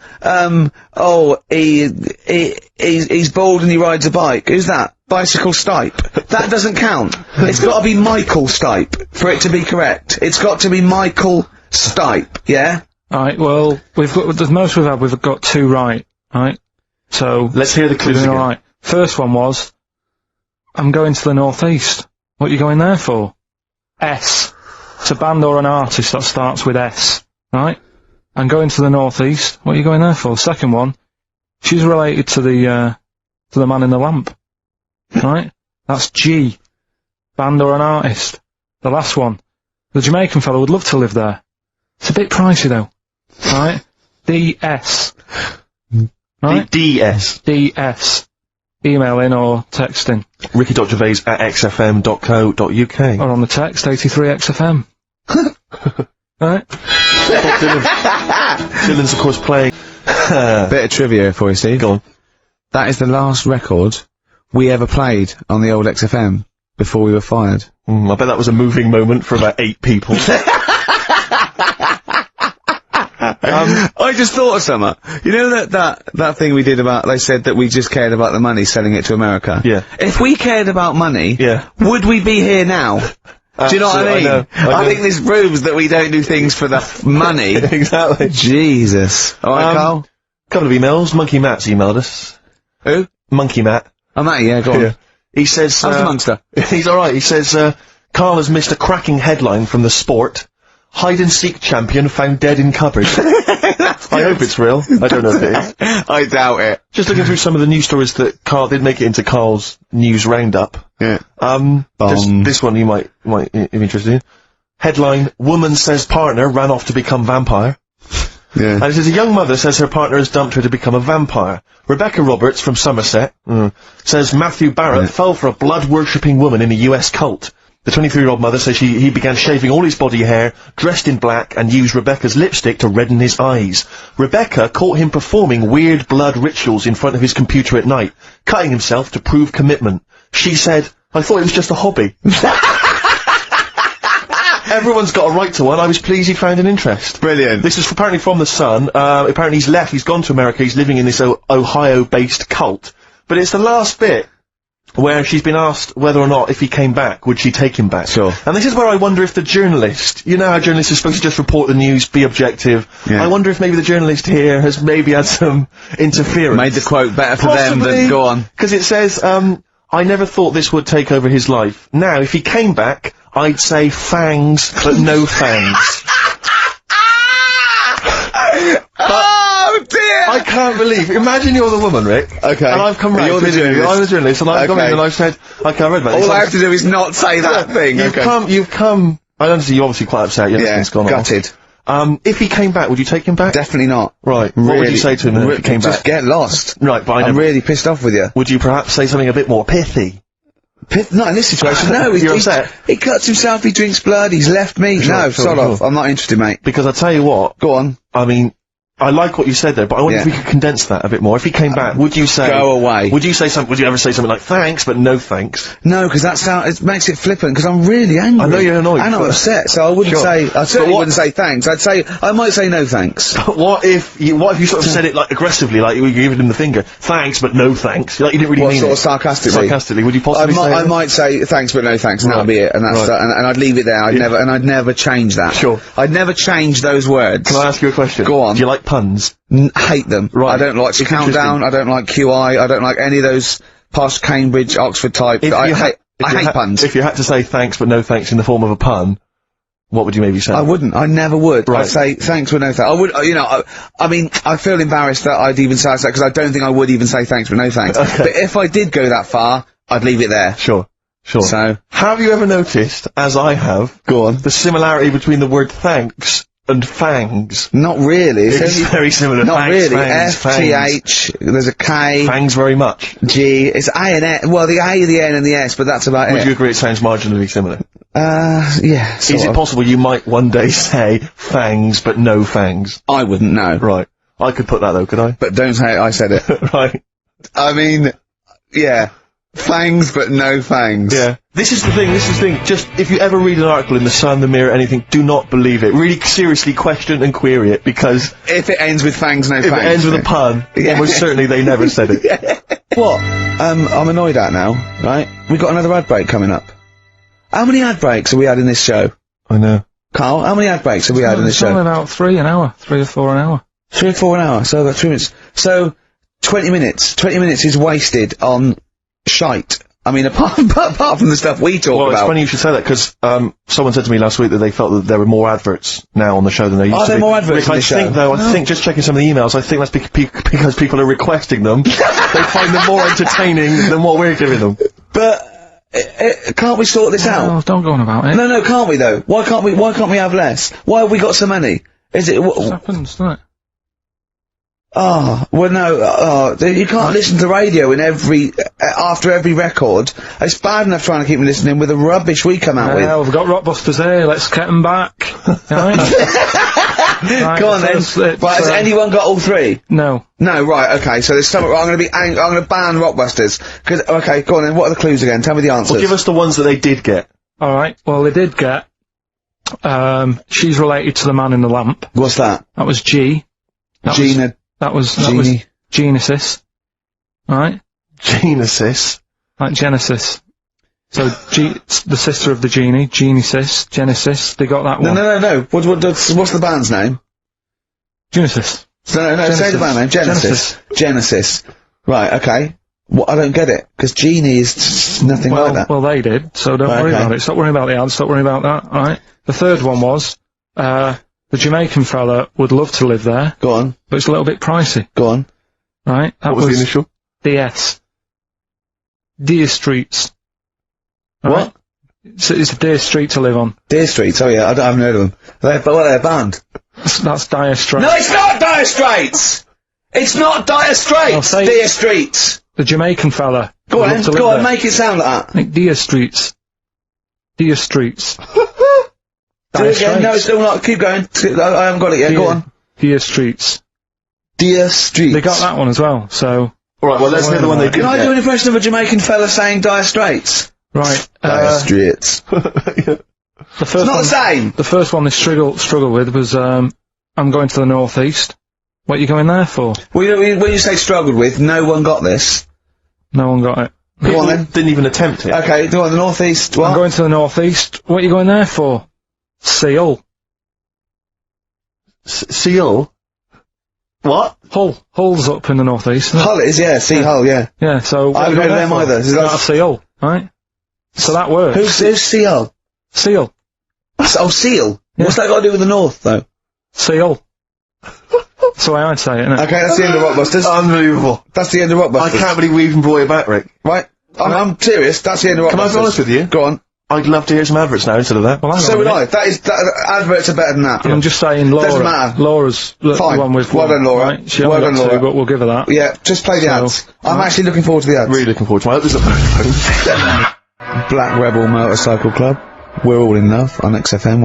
he's bald and he rides a bike. Who's that? Bicycle Stipe. That doesn't count. It's got to be Michael Stipe for it to be correct. It's got to be Michael Stipe, yeah? Alright, well, the most we've got two right, right? So, let's hear the clues again. Alright. First one was, I'm going to the northeast. What are you going there for? S. It's a band or an artist that starts with S, right? I'm going to the northeast. What are you going there for? Second one, she's related to the man in the lamp. right? That's G. Band or an artist. The last one. The Jamaican fellow would love to live there. It's a bit pricey though. Right? DS. Right? DS. DS. Email in or text in. ricky.gervais@xfm.co.uk. Or on the text, 83XFM. Right? Dylan's, of course, playing... Bit of trivia for you, Steve. Go on. That is the last record we ever played on the old XFM before we were fired. I bet that was a moving moment for about 8 people. I just thought of something. You know that thing we did about, they said that we just cared about the money selling it to America? Yeah. If we cared about money, Yeah. would we be here now? Do you know what I mean? I know. think this proves that we don't do things for the money. Exactly. Jesus. Alright, Carl? Couple of emails. Monkey Matt's emailed us. Who? Monkey Matt. Oh, Matty, yeah, go on. Yeah. He says... How's the monster? He's alright. He says, Carl has missed a cracking headline from The Sport. Hide-and-seek champion found dead in cupboard. I hope it's real. I don't know if it is. I doubt it. Just looking through some of the news stories that Carl did make it into Carl's news roundup. Yeah. Just this one you might be interested in. Headline, woman says partner ran off to become vampire. Yeah. And it says a young mother says her partner has dumped her to become a vampire. Rebecca Roberts from Somerset says Matthew Barrett fell for a blood-worshipping woman in a US cult. The 23-year-old mother says he began shaving all his body hair, dressed in black, and used Rebecca's lipstick to redden his eyes. Rebecca caught him performing weird blood rituals in front of his computer at night, cutting himself to prove commitment. She said, I thought it was just a hobby. Everyone's got a right to one. I was pleased he found an interest. Brilliant. This is apparently from The Sun. Apparently he's left. He's gone to America. He's living in this Ohio-based cult. But it's the last bit where she's been asked whether or not, if he came back, would she take him back? Sure. And this is where I wonder if the journalist, you know how journalists are supposed to just report the news, be objective. Yeah. I wonder if maybe the journalist here has maybe had some interference. Made the quote better for them than, go on. Because it says, I never thought this would take over his life. Now, if he came back, I'd say fangs, but no fangs. Oh dear! I can't believe. Imagine you're the woman, Rick. Okay. And I've come round. You're the journalist. I'm the journalist, and I've come Okay. in and I've said, okay, I read about this. All I have to do is not say that thing. You've Okay. come. I understand you're obviously quite upset. Yeah, Everything's gone gutted. off. If he came back, would you take him back? Definitely not. Right. What would you say to him then if he came Just back? get lost. Right, but I I'm know. really pissed off with you. Would you perhaps say something a bit more pithy? Not in this situation, no. You're upset? He cuts himself, he drinks blood, he's left me. No, sure, sod sure. off. I'm not interested, mate. Because I tell you what, Go on. I mean, I like what you said there, but I wonder if we could condense that a bit more. If he came back, would you say... Go away. Would you say something, would you ever say something like, thanks, but no thanks? No, because it makes it flippant, because I'm really angry. I know you're annoyed, And I'm but- upset, so I wouldn't Sure. say, I certainly what- wouldn't say thanks. I might say no thanks. But what if you sort of said it, like, aggressively, like, you were giving him the finger, thanks, but no thanks? Like, you didn't really What, mean sort it. of sarcastically? Sarcastically, would you possibly say I it? might say thanks but no thanks, and Right. that'll be it, and that's Right. and I'd leave it there. I'd never change that. Sure. I'd never change those words. Can I ask you a question? Go on. Do you like puns? Hate them. Right. I don't like It's Countdown. I don't like QI. I don't like any of those posh Cambridge, Oxford type. I hate puns. If you had to say thanks but no thanks in the form of a pun, what would you maybe say? I wouldn't. I never would. Right. I'd say thanks but no thanks. I would, I mean, I feel embarrassed that I'd even say that because I don't think I would even say thanks but no thanks. Okay. But if I did go that far, I'd leave it there. Sure. So, Have you ever noticed, as I have, go on. the similarity between the word thanks and fangs? Not really. It's very similar. Not Thanks, really. fangs, F-T-H, there's a K, Fangs very much. G, it's A and S, well, the A, the N and the S, but that's about Would it. you agree it sounds marginally similar? Yeah, Is sort it of. possible you might one day say fangs but no fangs? I wouldn't know. Right. I could put that though, could I? But don't say I said it. Right. I mean, yeah. Fangs, but no fangs. Yeah. This is the thing, just, if you ever read an article in The Sun, The Mirror, anything, do not believe it. Really seriously question and query it, because If it ends with fangs, no if fangs. it ends with a pun, Yeah. almost certainly they never said it. What? I'm annoyed at now, right? We've got another ad break coming up. How many ad breaks have we had in this show? I know. Carl, how many ad breaks have we had in this It's only show? about 3 or 4 an hour. 3 or 4 an hour, so I've got 3 minutes. So, 20 minutes. 20 minutes is wasted on shite. I mean, apart from the stuff we talk Well, about. it's funny you should say that, because someone said to me last week that they felt that there were more adverts now on the show than there used to be. Are there more adverts Rick, on the I show? think, though, I think, just checking some of the emails, I think that's because people are requesting them. They find them more entertaining than what we're giving them. But, can't we sort this out? Oh, don't go on about it. No, can't we though? Why can't we have less? Why have we got so many? Is it, It happens, doesn't it? oh, well no, you can't listen to radio in after every record. It's bad enough trying to keep me listening with the rubbish we come out with. Well, we've got Rockbusters here, let's get them back. Right? Right, Go on then. Right, has anyone got all three? No. No, right, okay, so there's something wrong. I'm gonna ban Rockbusters. Okay, go on then, what are the clues again? Tell me the answers. Well, give us the ones that they did get. Alright, well they did get, she's related to the man in the lamp. What's that? That was G. Gina. That was Genie. Genesis. Alright? Genesis. Like Genesis. So, the sister of the genie, Genesis, they got that one. No. What's the band's name? Genesis. No, say the band name. Genesis. Right, okay. I don't get it, because Genie is nothing like that. Well, they did, so don't worry about it. Stop worrying about the ads, stop worrying about that, alright? The third one was, the Jamaican fella would love to live there. Go on. But it's a little bit pricey. Go on. Right? That What was the initial? DS. Deer Streets. What? It's a Deer Street to live on. Deer Streets, oh yeah, I haven't heard of them. They're a band. That's Dire Straits. No, it's not Dire Straits! It's not Dire Straits! Deer Streets! The Jamaican fella. Go on, make it sound like that. Like Deer Streets. Deer Streets. Do it again, no, it's still not, keep going. I haven't got it yet, go on. Deer Streets. Deer Streets. They got that one as well, so... Alright, well, let's hear the one they did. Can I do an impression of a Jamaican fella saying Dire Straits? Right. Dire Straits. The first It's not the same! The first one they struggled with was, I'm going to the northeast. What are you going there for? Well, when you say struggled with, no one got this. No one got it. Go on then. Didn't even attempt it. Okay, go on, the northeast, what? I'm going to the northeast. What are you going there for? Seal. Seal? What? Hull's up in the northeast. Hull is, yeah, Sea Hull, yeah. Yeah, so... I haven't heard of them either. Is that a seal, right? So that works. Who's Sea Hull? Seal. Oh, Seal? Yeah. What's that got to do with the north, though? Seal. That's the way I'd say it, innit? Okay, that's the end of Rockbusters. Unbelievable. That's the end of Rockbusters. I can't believe we even brought it back, Rick. Right? I'm serious, that's the end of Rockbusters. Can I be honest with you? Go on. I'd love to hear some adverts now instead of that. Well, hang So on a would minute. adverts are better than that. I'm just saying Laura. Doesn't matter. Laura's the Fine. one with Well done, Laura. Right? She Well only done, got Laura. two, but we'll give her that. Yeah, just play the ads. I'm actually looking forward to the ads. Really looking forward to it. I hope there's a Black Rebel Motorcycle Club. We're all in love on XFM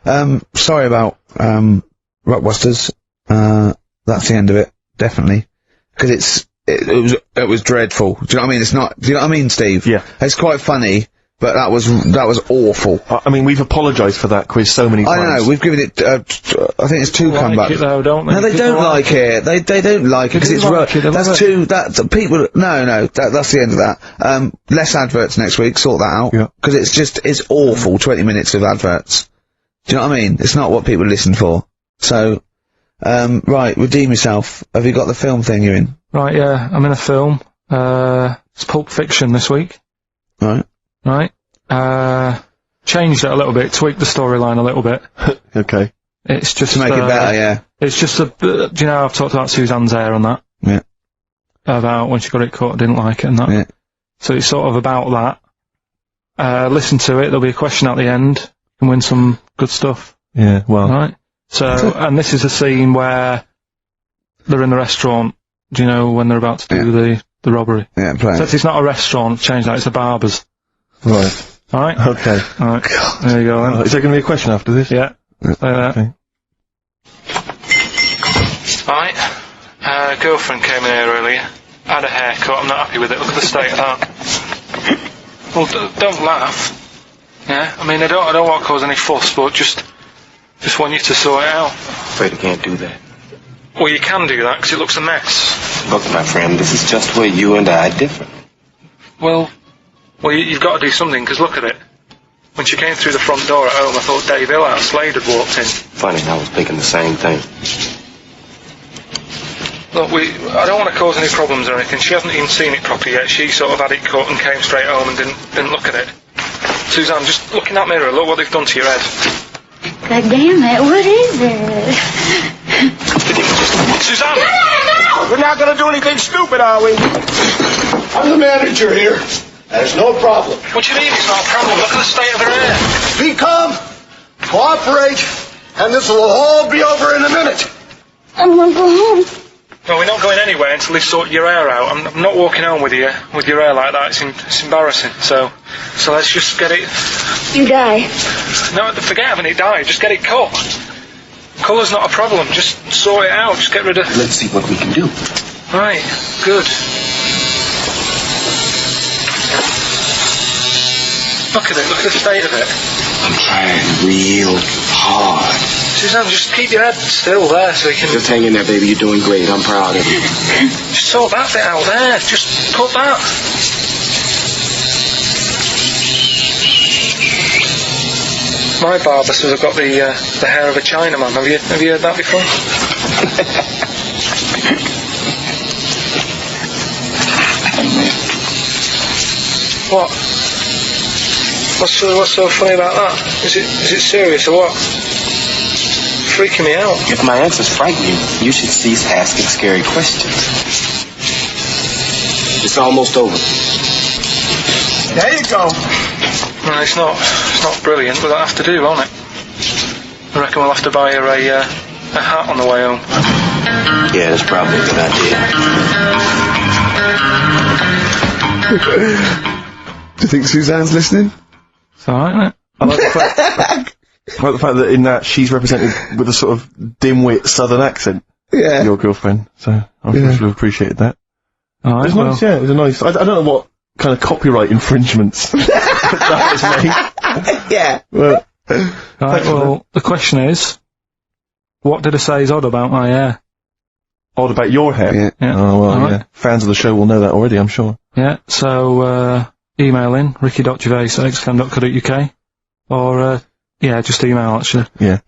104.9. Sorry about, Rockbusters. That's the end of it. Definitely. Cause it was dreadful. Do you know what I mean? Do you know what I mean, Steve? Yeah. It's quite funny, but that was awful. I mean, we've apologised for that quiz so many times. I know, we've given it, I think it's two Like comebacks. it though, don't they? No, they don't like it. They don't like it because do it's like it, they love that's it. too. That's the end of that. Less adverts next week. Sort that out. Yeah. Because it's awful. 20 minutes of adverts. Do you know what I mean? It's not what people listen for. So, right, redeem yourself. Have you got the film thing you're in? Right, yeah, I'm in a film. It's Pulp Fiction this week. Right. Right. Changed it a little bit, tweaked the storyline a little bit. Okay. It's just To make it better, yeah. It's just do you know I've talked about Suzanne's hair on that? Yeah. About when she got it cut, didn't like it and that. Yeah. So it's sort of about that. Listen to it, there'll be a question at the end, and win some good stuff. Yeah, well. Right? So, and this is a scene where they're in the restaurant, do you know, when they're about to do the robbery. Yeah, play So it. it's not a restaurant, change that, it's a barber's. Right. Alright? Okay. Alright. There you go then. Is there going to be a question after this? Yeah. Say that. Okay. Right. Girlfriend came in here earlier. Had a haircut, I'm not happy with it. Look at the state of that. Well, don't laugh. Yeah? I mean, I don't want to cause any fuss, but just want you to sort it out. Afraid I can't do that. Well, you can do that, because it looks a mess. Look, my friend, this is just where you and I differ. Well, you've got to do something, because look at it. When she came through the front door at home, I thought Dave Hill out of Slade had walked in. Funny, I was thinking the same thing. Look, I don't want to cause any problems or anything. She hasn't even seen it properly yet. She sort of had it cut and came straight home and didn't look at it. Suzanne, just look in that mirror. Look what they've done to your head. God damn it, what is it? Suzanne! We're not gonna do anything stupid, are we? I'm the manager here. There's no problem. What do you mean it's not a problem? Look at the state of her hair. Be calm, cooperate, and this will all be over in a minute. I'm gonna go home. No, we're not going anywhere until they sort your hair out. I'm not walking home with your hair like that. It's embarrassing. So let's just get it... You die. No, forget having it dye. Just get it cut. Colour's not a problem. Just sort it out. Just get rid of... Let's see what we can do. Right. Good. Look at it. Look at the state of it. I'm trying real hard. Suzanne, just keep your head still there so you can... Just hang in there, baby. You're doing great. I'm proud of you. Just sort that bit out there. Just cut that. My barber says I've got the hair of a Chinaman. Have you heard that before? What? What's so funny about that? Is it serious or what? Freaking me out. If my answers frighten you, you should cease asking scary questions. It's almost over. There you go. No, it's not brilliant, but that'll have to do, won't it? I reckon we'll have to buy her a hat on the way home. Yeah, that's probably a good idea. Do you think Suzanne's listening? It's alright, isn't it? I like the fact that in that she's represented with a sort of dimwit southern accent. Yeah. Your girlfriend. So I'm sure she'll have appreciated that. Alright, It was nice, yeah, it was a nice... I don't know what kind of copyright infringements that was made. Yeah. But, Right, well, the question is, what did I say is odd about my hair? odd about your hair? Yeah. Yeah. Oh, well, Alright. yeah. Fans of the show will know that already, I'm sure. Yeah, so, email in, ricky.gervais@xfm.co.uk, or, just email, actually. Yeah.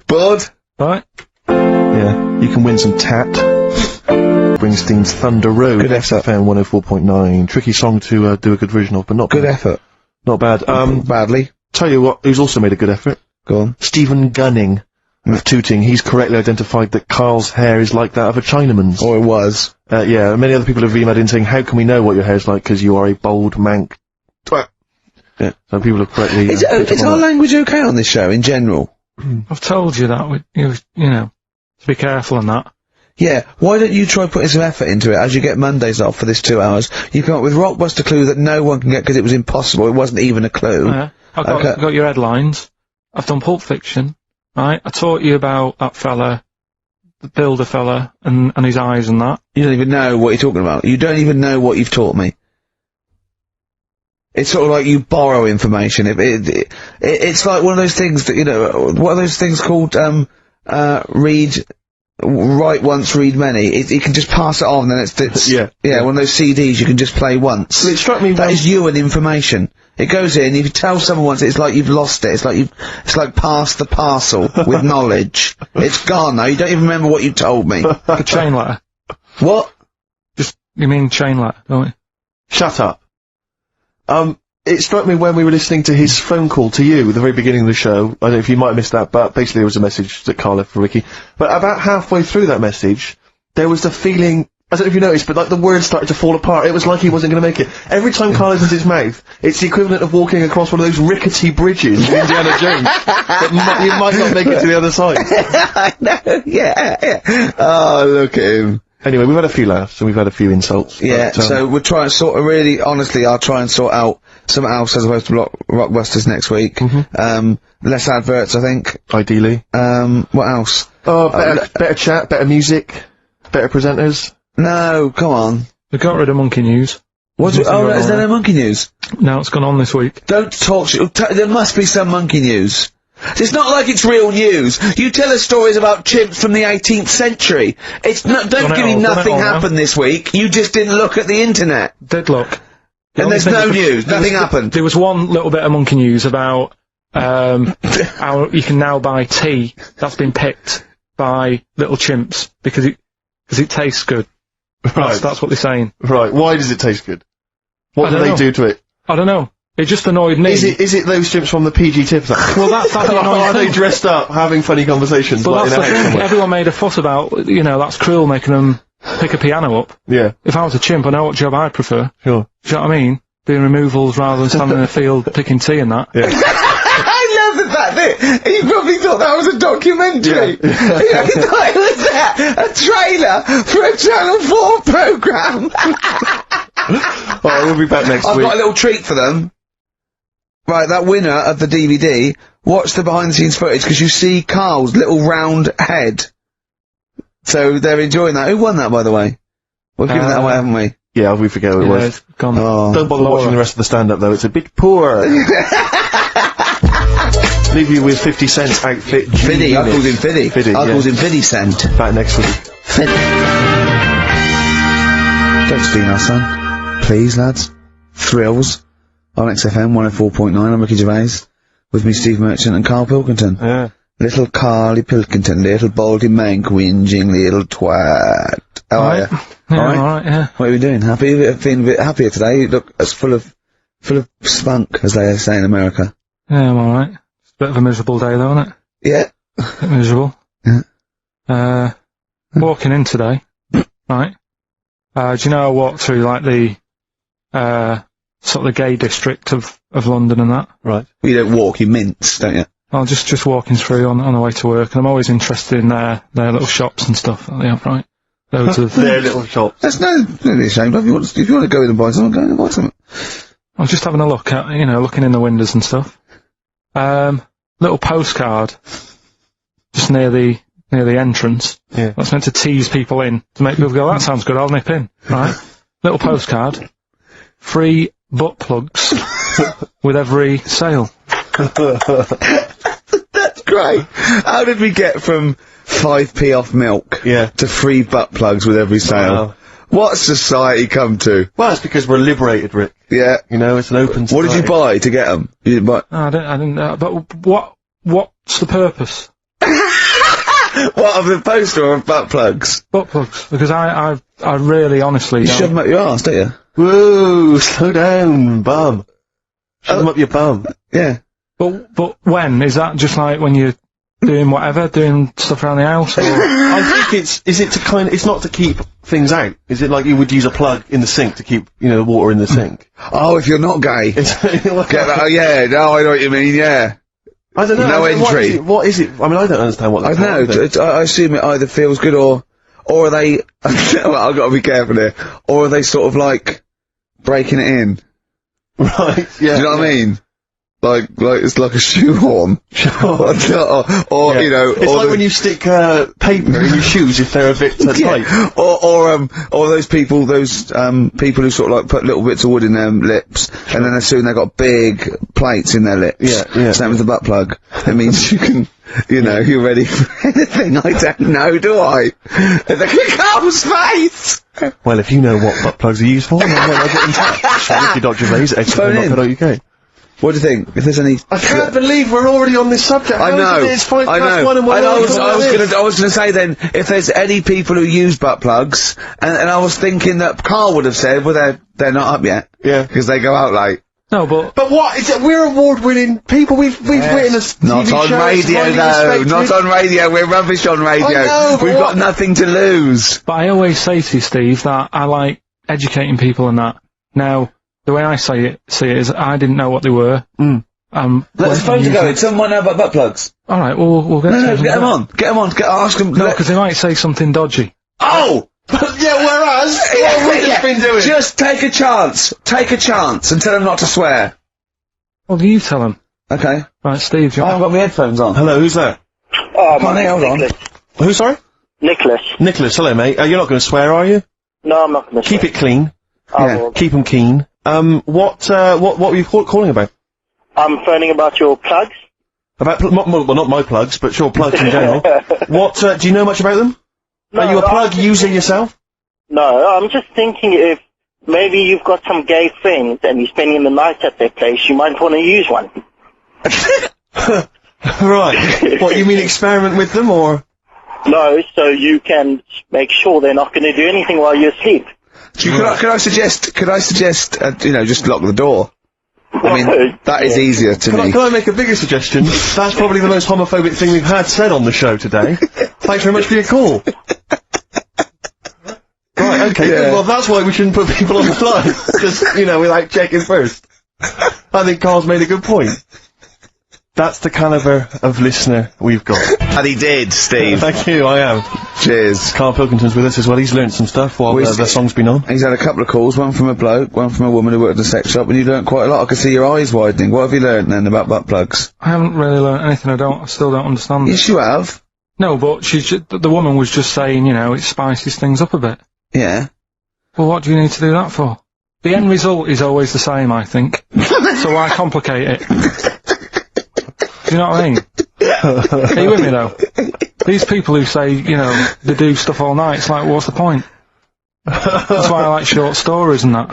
Bored? Right? Yeah. You can win some tat. Springsteen's Thunder Road, Good effort. XFM 104.9. Tricky song to do a good version of, but not Good bad. effort. Not bad. Badly. Tell you what, who's also made a good effort? Go on. Stephen Gunning of Tooting. He's correctly identified that Carl's hair is like that of a Chinaman's. Or it was. Yeah, many other people have emailed in saying, how can we know what your hair's like, because you are a bold mank twat. Yeah. So people have correctly... Is our language okay on this show, in general? I've told you that, you know, to be careful on that. Yeah, why don't you try putting some effort into it as you get Mondays off for this 2 hours? You come up with Rockbuster clue that no one can get because it was impossible, it wasn't even a clue. Yeah. I've got your headlines. I've done Pulp Fiction, right? I taught you about that fella, the builder fella, and his eyes and that. You don't even know what you're talking about. You don't even know what you've taught me. It's sort of like you borrow information. It's like one of those things that, you know, what are those things called, write once, read many. You can just pass it on, and it's Yeah. one of those CDs you can just play once. Well, it struck me That when- is you and information. It goes in, if you tell someone once, it's like you've lost it. It's like pass the parcel with knowledge. It's gone now, you don't even remember what you told me. Like a chain letter. What? You mean chain letter, don't you? Shut up. It struck me when we were listening to his phone call to you at the very beginning of the show. I don't know if you might have missed that, but basically it was a message that Karl left for Ricky. But about halfway through that message, there was the feeling, I don't know if you noticed, but like the words started to fall apart. It was like he wasn't going to make it. Every time Karl opens his mouth, it's the equivalent of walking across one of those rickety bridges in Indiana Jones. You might not make it to the other side. I know, yeah. Oh, look at him. Anyway, we've had a few laughs and we've had a few insults. Yeah, but, so we'll try and sort of really, honestly, I'll try and sort out something else as opposed to Rockbusters next week. Less adverts, I think. Ideally. What else? Oh, better chat, better music, better presenters. No, come on. We got rid of Monkey News. Is there no monkey news? No, it's gone on this week. Don't talk there must be some monkey news. It's not like it's real news. You tell us stories about chimps from the 18th century. Don't give me nothing happened this week. You just didn't look at the internet. Did look. And there's no news. Nothing happened. There was one little bit of monkey news about, how you can now buy tea that's been picked by little chimps, because Because it tastes good. Right. That's what they're saying. Right. Why does it taste good? What do they do to it? I don't know. It just annoyed me. Is it those strips from the PG tips? Well, that's the annoying Are they thing. dressed up, having funny conversations? But like that's in the a house thing. somewhere? Everyone made a fuss about, you know, that's cruel making them pick a piano up. Yeah. If I was a chimp, I know what job I'd prefer. Sure. Do you know what I mean? Doing removals rather than standing in the field picking tea and that. Yeah. I love the fact that he probably thought that was a documentary. Yeah. He thought it was a trailer for a Channel 4 programme. Alright, we'll be back next I've week. got a little treat for them. Right, that winner of the DVD, watch the behind-the-scenes footage, because you see Karl's little round head. So they're enjoying that. Who won that, by the way? We've given that away, haven't we? Yeah, we forget who it was. It's gone. Oh. Don't bother watching the rest of the stand-up, though. It's a bit poor. Leave you with 50 Cent's outfit. Fiddy, I called him Fiddy. Fiddy, I yeah. called him Fiddy Cent. Back next week. Fiddy. Don't steal our son. Please, lads. Thrills. On XFM 104.9, I'm Ricky Gervais. With me, Steve Merchant and Karl Pilkington. Yeah. Little Carly Pilkington, little baldy mank, whinging little twat. How are you? Yeah, Alright? alright, yeah. What are you doing? Happy? Feeling a bit happier today? You look as full of spunk, as they say in America. Yeah, I'm alright. It's a bit of a miserable day though, isn't it? Yeah. A bit miserable. Yeah. Walking in today, right? Do you know I walked through, like, the, sort of the gay district of London and that? Right. Well, you don't walk, you mince, don't you? I'm just walking through on the way to work, and I'm always interested in their little shops and stuff that they have, right? Loads of Their little shops. That's no shame. If you want to go in and buy something, go in and buy something. I'm just having a look at, you know, looking in the windows and stuff. Little postcard just near the entrance. Yeah. That's meant to tease people in, to make people go, that sounds good, I'll nip in, right? Little postcard. Free butt plugs with every sale. That's great. How did we get from 5p off milk to free butt plugs with every sale? Wow. What's society come to? Well, it's because we're liberated, Rick. Yeah. You know, it's an open society. What did you buy to get them? You didn't buy... I didn't know, but what's the purpose? What, of the poster or of butt plugs? Butt plugs. Because I really, honestly You don't... shove them up your arse, don't you? Whoa, slow down, bum. Shove them up your bum. Yeah. But when? Is that just like when you're doing whatever, doing stuff around the house, or... I think it's not to keep things out. Is it like you would use a plug in the sink to keep, you know, the water in the sink? Oh, if you're not gay. Get that, oh, yeah, no, I know what you mean, yeah. I don't know. No entry. What is it? I mean, I don't understand what I don't know, I assume it either feels good or are they, well, I've got to be careful here, or are they sort of like breaking it in? Right, yeah. Do you know what I mean? Like it's like a shoehorn. or you know, it's like when you stick paper in your shoes if they're a bit tight. Or those people who sort of like put little bits of wood in their lips, and then as soon they've got big plates in their lips. Yeah. Same with the butt plug. It means you can, you know, you're ready for anything. I don't know, do I? Look at Karl's face! Well, if you know what butt plugs are used for, then I'll get in touch. Ricky.Gervais@xfm.co.uk. What do you think? If there's any... I can't believe we're already on this subject. I know. It's 1:05 and we're I was gonna say then, if there's any people who use butt plugs, and I was thinking that Karl would have said, well, they're not up yet. Yeah. Because they go out late. No, but what is it? We're award-winning people. We've written a TV Not on show, it's radio, highly though. respected. Not on radio. We're rubbish on radio. I know, but We've got nothing to lose. But I always say to you, Steve, that I like educating people and that. Now, the way I see it is I didn't know what they were. Let's phone to go. Someone know about butt plugs. Alright, we'll get No, get them on. Get them on. Ask them. No, because they might say something dodgy. Oh! Yeah, whereas, what have we just been doing? Just take a chance. Take a chance and tell them not to swear. Well, you tell them. Okay. Right, Steve, do you I haven't got my headphones on. Hello, who's that? Oh, Hold on. Who, sorry? Nicholas. Nicholas, hello, mate. You're not going to swear, are you? No, I'm not going to Keep it clean. Yeah. Keep them keen. What were you calling about? I'm phoning about your plugs. About, well, not my plugs, but sure, plugs in general. What, do you know much about them? No, Are you a plug user yourself? No, I'm just thinking if maybe you've got some gay friends and you're spending the night at their place, you might want to use one. Right. What, you mean experiment with them, or? know so you can make sure they're not going to do anything while you're asleep. Could I suggest, just lock the door? I mean, that is easier to me. Can I make a bigger suggestion? That's probably the most homophobic thing we've had said on the show today. Thanks very much for your call. Right, okay, good. Well, that's why we shouldn't put people on the line. Just, without checking first. I think Carl's made a good point. That's the calibre of listener we've got. And he did, Steve. Thank you, I am. Cheers. Karl Pilkington's with us as well. He's learnt some stuff while the song's been on. He's had a couple of calls, one from a bloke, one from a woman who worked at a sex shop, and you learnt quite a lot. I can see your eyes widening. What have you learnt then about butt plugs? I haven't really learnt anything. I still don't understand it. Yes, you have. No, but the woman was just saying, it spices things up a bit. Yeah. Well, what do you need to do that for? The end result is always the same, I think. So why complicate it? Do you know what I mean? Are you with me, though? These people who say, they do stuff all night, it's like, what's the point? That's why I like short stories and that.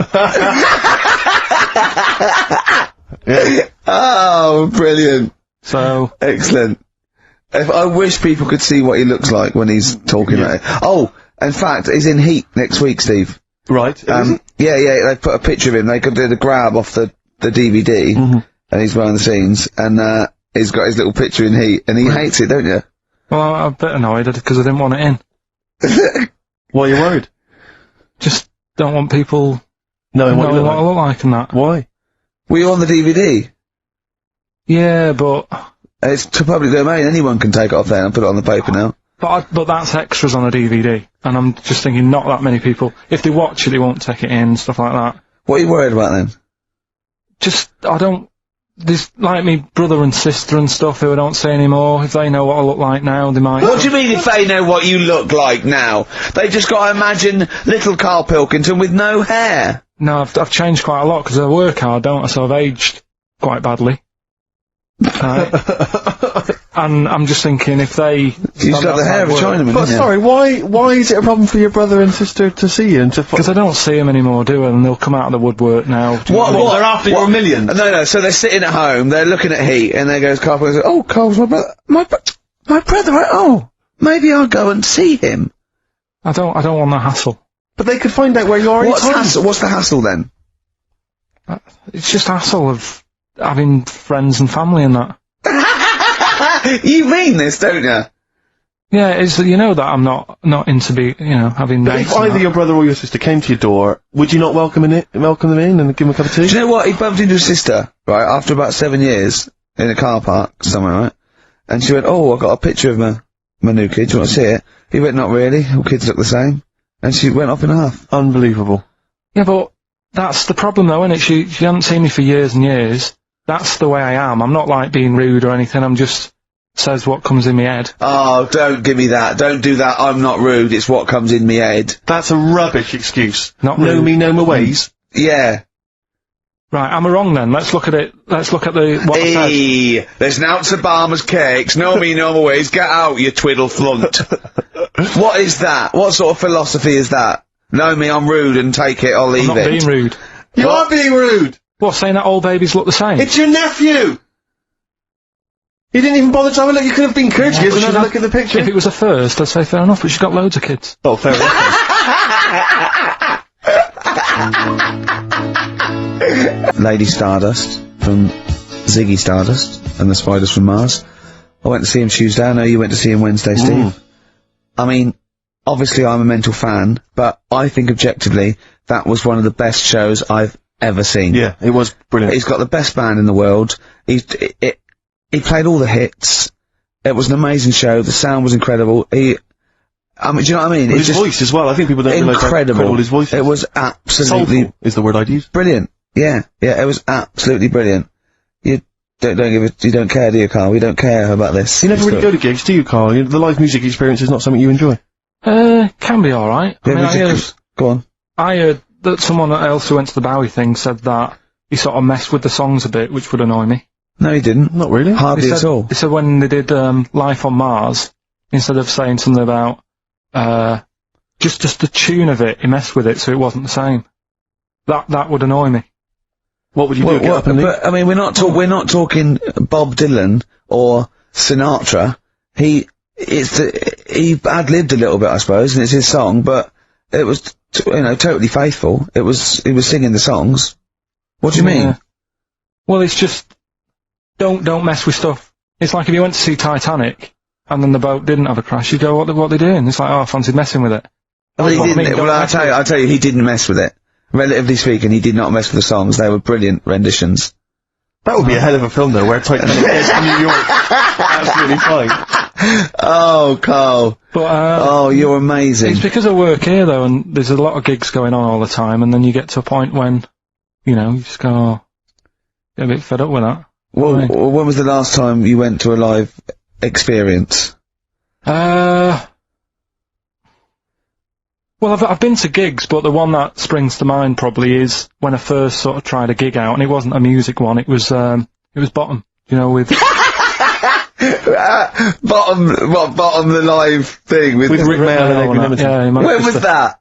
Yeah. Oh, brilliant. So... Excellent. I wish people could see what he looks like when he's talking about it. Oh, in fact, he's in Heat next week, Steve. Right. Yeah, they put a picture of him, they did a grab off the DVD, and he's behind the scenes, and, he's got his little picture in Heat, and he hates it, don't you? Well, I'm a bit annoyed because I didn't want it in. Why are you worried? Just don't want people knowing what I look like and that. Why? Were you on the DVD? Yeah, but... It's to public domain, anyone can take it off there and put it on the paper now. But that's extras on a DVD, and I'm just thinking not that many people, if they watch it, they won't take it in, stuff like that. What are you worried about then? There's like me brother and sister and stuff who I don't see anymore. If they know what I look like now, they might... What do you mean if they know what you look like now? They've just got to imagine little Karl Pilkington with no hair. No, I've changed quite a lot because I work hard, don't I? So I've aged quite badly. And I'm just thinking if they... You've got the hair of a Chinaman, But sorry, why is it a problem for your brother and sister to see you and to... Because I don't see them anymore, do I? And they'll come out of the woodwork now. What? They're after your millions? No, so they're sitting at home, they're looking at Heat, and there goes Karl Pilkington, oh, Karl's my brother. My brother, oh, maybe I'll go and see him. I don't want the hassle. But they could find out where you are in time. What's the hassle then? It's just hassle of having friends and family and that. You mean this, don't you? Yeah, it's that I'm not into having But mates. if either your brother or your sister came to your door, would you not welcome them in and give them a cup of tea? Do you know what? He bumped into his sister, right, after about 7 years, in a car park somewhere, right? And she went, oh, I got a picture of my new kid, do you want to see it? He went, not really, all kids look the same. And she went off in half. Unbelievable. Yeah, but that's the problem though, isn't it? She hasn't seen me for years and years. That's the way I am. I'm not like being rude or anything, I'm just... says what comes in my head. Oh, don't give me that. Don't do that. I'm not rude. It's what comes in my head. That's a rubbish excuse. Not know rude. me, know my ways. Yeah. Right, am I wrong then? Let's look at it. Let's look at what I said. Hey, there's an ounce of Obama's cakes. Know me, know my ways. Get out, you twiddle flunt. What is that? What sort of philosophy is that? Know me, I'm rude and take it or leave I'm not being rude. You are being rude! What, saying that all babies look the same? It's your nephew! You didn't even bother to have a look. You could have been courteous and had a look at the picture. If it was a first, I'd say fair enough, but she's got loads of kids. Oh, fair enough. Lady Stardust from Ziggy Stardust and the Spiders from Mars. I went to see him Tuesday. I know you went to see him Wednesday, Steve. I mean, obviously I'm a mental fan, but I think objectively that was one of the best shows I've ever seen. Yeah, it was brilliant. He's got the best band in the world. He played all the hits. It was an amazing show. The sound was incredible. Do you know what I mean? Well, his voice as well. I think people don't realise how incredible his voice is. It was absolutely... Soulful is the word I'd use. Brilliant. Yeah, it was absolutely brilliant. You don't care, do you, Karl? We don't care about this. You never really go to gigs, do you, Karl? The live music experience is not something you enjoy. Can be alright. Go on. I heard that someone else who went to the Bowie thing said that he sort of messed with the songs a bit, which would annoy me. No, he didn't. Not really. Hardly at all. He said when they did Life on Mars, instead of saying something about just the tune of it, he messed with it so it wasn't the same. That would annoy me. What would you do? Get up and leave? But I mean, we're not talking Bob Dylan or Sinatra. It's he ad-libbed a little bit, I suppose, and it's his song, but it was, totally faithful. He was singing the songs. What do you mean? Well, it's just, don't mess with stuff. It's like if you went to see Titanic, and then the boat didn't have a crash, you go, what are they doing? It's like, I fancied messing with it. Well, he didn't, I'll tell you, he didn't mess with it. Relatively speaking, he did not mess with the songs. They were brilliant renditions. That would be a hell of a film, though, where Titanic is in New York. Absolutely fine. Oh, Carl. But, you're amazing. It's because I work here, though, and there's a lot of gigs going on all the time, and then you get to a point when, you just go, get a bit fed up with that. Well, when was the last time you went to a live experience? Well, I've been to gigs, but the one that springs to mind probably is when I first sort of tried a gig out, and it wasn't a music one, it was Bottom, with... Bottom the live thing with Rick Mail and yeah, when was that?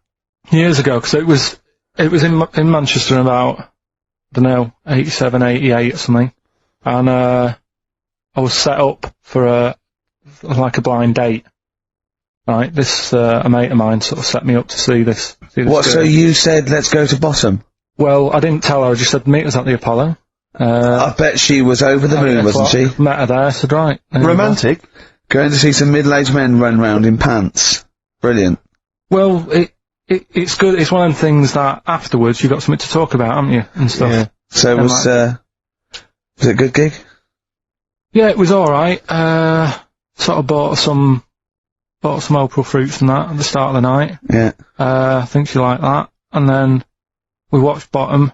Years ago, because it was in Manchester in about, I don't know, 87, 88 or something, and I was set up for a blind date. Right, this, a mate of mine sort of set me up to see this What, girl. so you said, let's go to Bottom? Well, I didn't tell her, I just said, meet us at the Apollo. I bet she was over the moon, wasn't she? Met her there, I said, right. Romantic? Going to see some middle-aged men run round in pants. Brilliant. Well, it's good, it's one of them things that afterwards you've got something to talk about, haven't you, and stuff. Yeah. So was it a good gig? Yeah, it was alright, sort of bought some April fruits and that at the start of the night. Yeah. I think she liked that. And then we watched Bottom.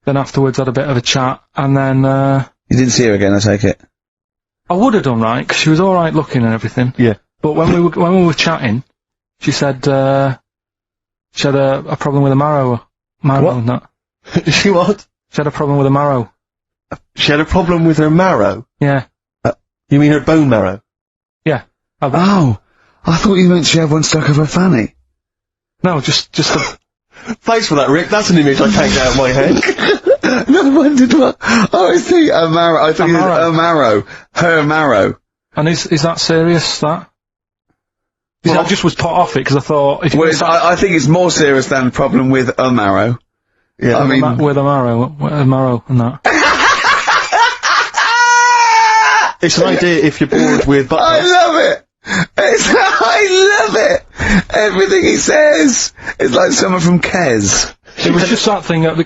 Then afterwards had a bit of a chat. And then, You didn't see her again, I take it? I would have done, right, because she was alright looking and everything. Yeah. But when we were chatting, she said, she had a problem with a marrow. What? And that. She what? She had a problem with a marrow. She had a problem with her marrow? Yeah. You mean her bone marrow? Yeah. Oh! I thought you meant she had one stuck of her fanny. No, just a... Thanks for that, Rick. That's an image I can't get out of my head. No, I wondered what... Oh, I see, a marrow. I thought you said a marrow. Her marrow. And is that serious, that? I just was put off it, because I thought... I think it's more serious than the problem with a marrow. Yeah. I mean... With a marrow and that. It's an idea if you're bored with butt. I love it! I love it! Everything he says is like someone from Kes. It was just that thing that... You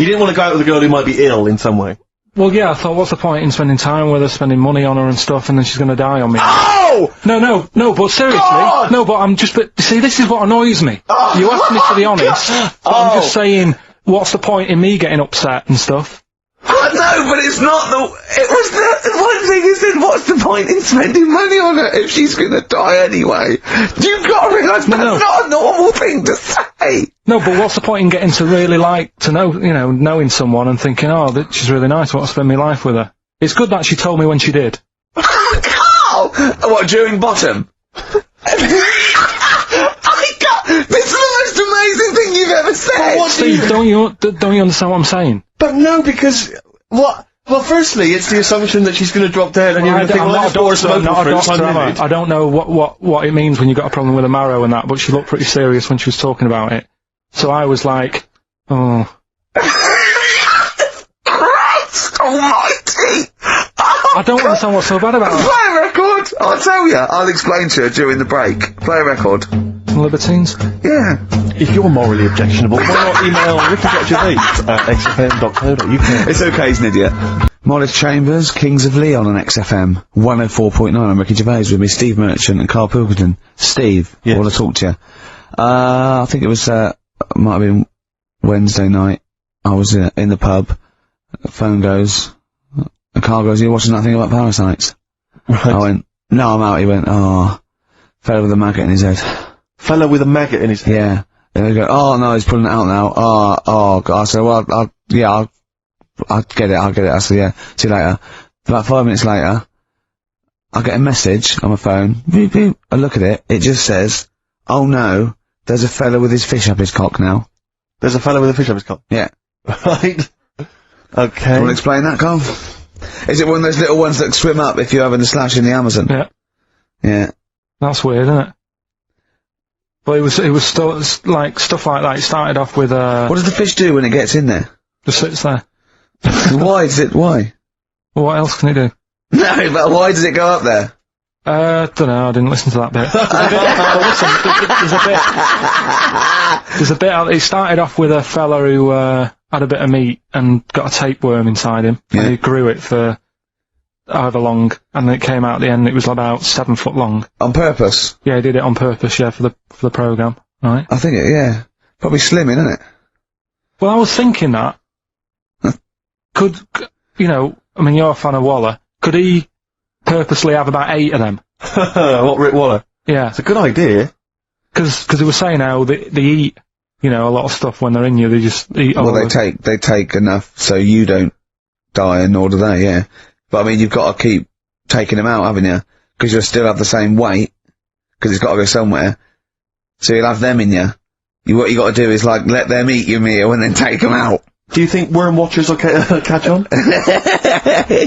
didn't want to go out with a girl who might be ill in some way. Well, yeah, I thought, what's the point in spending time with her, spending money on her and stuff, and then she's gonna die on me? Oh! No, but seriously. God! No, but see, this is what annoys me. Oh, you asked me to be honest, but I'm just saying, what's the point in me getting upset and stuff? No, but it's not it was the one thing he said, what's the point in spending money on her if she's gonna die anyway? You've gotta realise that's not a normal thing to say! No, but what's the point in getting to really knowing someone and thinking, she's really nice, I want to spend my life with her? It's good that she told me when she did. Carl! What, during Bottom? This is the most amazing thing you've ever said! Steve, don't you understand what I'm saying? But no, because... What? Well, firstly, it's the assumption that she's going to drop dead and you're going to think, well, let's pour some April fruits. I don't know what it means when you got a problem with a marrow and that, but she looked pretty serious when she was talking about it. So I was like, oh. Christ almighty! I don't understand what's so bad about it. Play a record! I'll tell you. I'll explain to her during the break. Play a record. Libertines? Yeah. If you're morally objectionable, why not email ricky.gervais@xfm.co.uk. It's okay, he's an idiot. Mollis Chambers, Kings of Leon on XFM 104.9. I'm Ricky Gervais with me, Steve Merchant and Karl Pilkington. Steve, I want to talk to you. I think it was, might have been Wednesday night. I was in the pub. The phone goes. The car goes, you're watching that thing about parasites? Right. I went, no, I'm out. He went, fella with a maggot in his head. Fella with a maggot in his head? Yeah. And they go, oh no, he's pulling it out now. Oh God. I said, well, I'll get it. I said, yeah, see you later. About 5 minutes later, I get a message on my phone. Beep, beep. I look at it. It just says, oh no, there's a fella with his fish up his cock now. There's a fella with a fish up his cock? Yeah. Right. Okay. Do you want to explain that, Carl? Is it one of those little ones that swim up if you're having a slash in the Amazon? Yeah. Yeah. That's weird, isn't it? But it was still, like, stuff like that. It started off with, What does the fish do when it gets in there? just sits there. Why? Well, what else can it do? No, but why does it go up there? Dunno, I didn't listen to that bit. There's a bit, it started off with a fella who, had a bit of meat and got a tapeworm inside him. Yeah. And he grew it for however long, and then it came out at the end, it was about 7 foot long. On purpose? Yeah, he did it on purpose, yeah, for the programme, right? I think yeah. Probably slimming, isn't it? Well, I was thinking that. You know, I mean, you're a fan of Waller. Could he purposely have about 8 of them? What, Rick Waller? Yeah. It's a good idea. Cause they were saying how they eat, you know, a lot of stuff when they're in you, they just eat all Well, they take enough so you don't die, and nor do they, yeah. But I mean, you've got to keep taking them out, haven't you? Because you'll still have the same weight, because it's got to go somewhere. So you'll have them in you. What you got to do is, like, let them eat your meal and then take them out. Do you think worm watchers will catch on?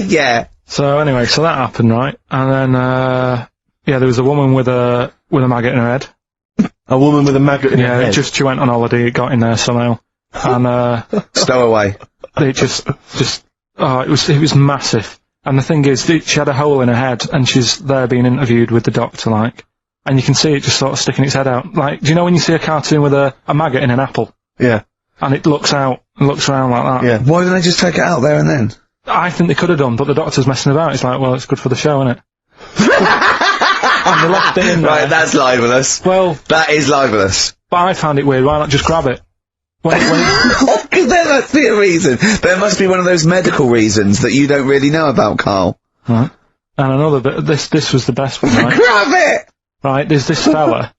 Yeah. So anyway, so that happened, right? And then, yeah, there was a woman with a maggot in her head. A woman with a maggot in her head? Yeah, she went on holiday, it got in there somehow. And, Stowaway. it just, oh, it was massive. And the thing is, she had a hole in her head, and she's there being interviewed with the doctor, like, and you can see it just sort of sticking its head out. Like, do you know when you see a cartoon with a maggot in an apple? Yeah. And it looks out, and looks around like that? Yeah. Why didn't they just take it out there and then? I think they could have done, but the doctor's messing about. It's like, well, it's good for the show, isn't it? And they left it in there. Right, that's libelous. Well, that is libelous. But I found it weird. Why not just grab it? Because there must be a reason. There must be one of those medical reasons that you don't really know about, Carl. Right. And another bit. This was the best one. Right? Grab it. Right. There's this fella,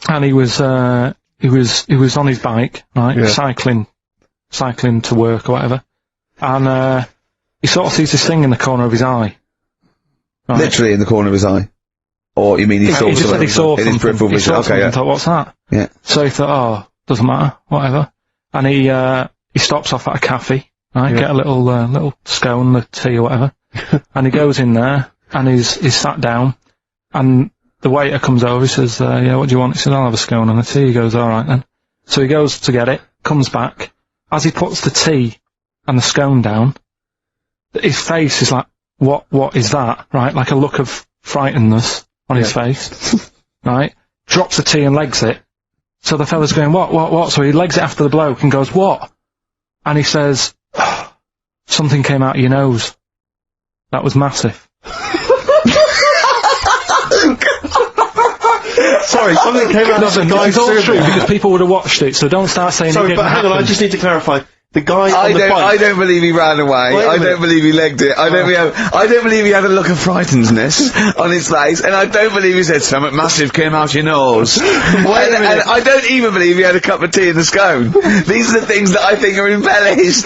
and he was on his bike, right, Yeah. cycling to work or whatever, and he sort of sees this thing in the corner of his eye. Right? Literally in the corner of his eye. Or you mean he saw He just said he saw in his something. peripheral He vision? saw Okay, something yeah. and thought, what's that? Yeah. So he thought, oh, doesn't matter, whatever. And he stops off at a cafe, right, Yeah. get a little scone, the tea or whatever, and he goes in there, and he's sat down, and the waiter comes over, he says, yeah, what do you want? He says, I'll have a scone and a tea. He goes, alright then. So he goes to get it, comes back, as he puts the tea and the scone down, his face is like, what is that? Right, like a look of frightenedness on his face, right? Drops the tea and legs it. So the fella's going, what? So he legs it after the bloke and goes, what? And he says, oh, something came out of your nose. That was massive. Sorry, something came out of the guy's It's all true serving. because people would have watched it, so don't start saying it Sorry, didn't but hang on, happen. I just need to clarify. The guy I on the bike... I don't believe he ran away. Wait a I don't minute. believe he legged it. I don't believe he had a look of frightenedness on his face, and I don't believe he said something massive came out your nose. Wait a minute. And I don't even believe he had a cup of tea in the scone. These are the things that I think are embellished.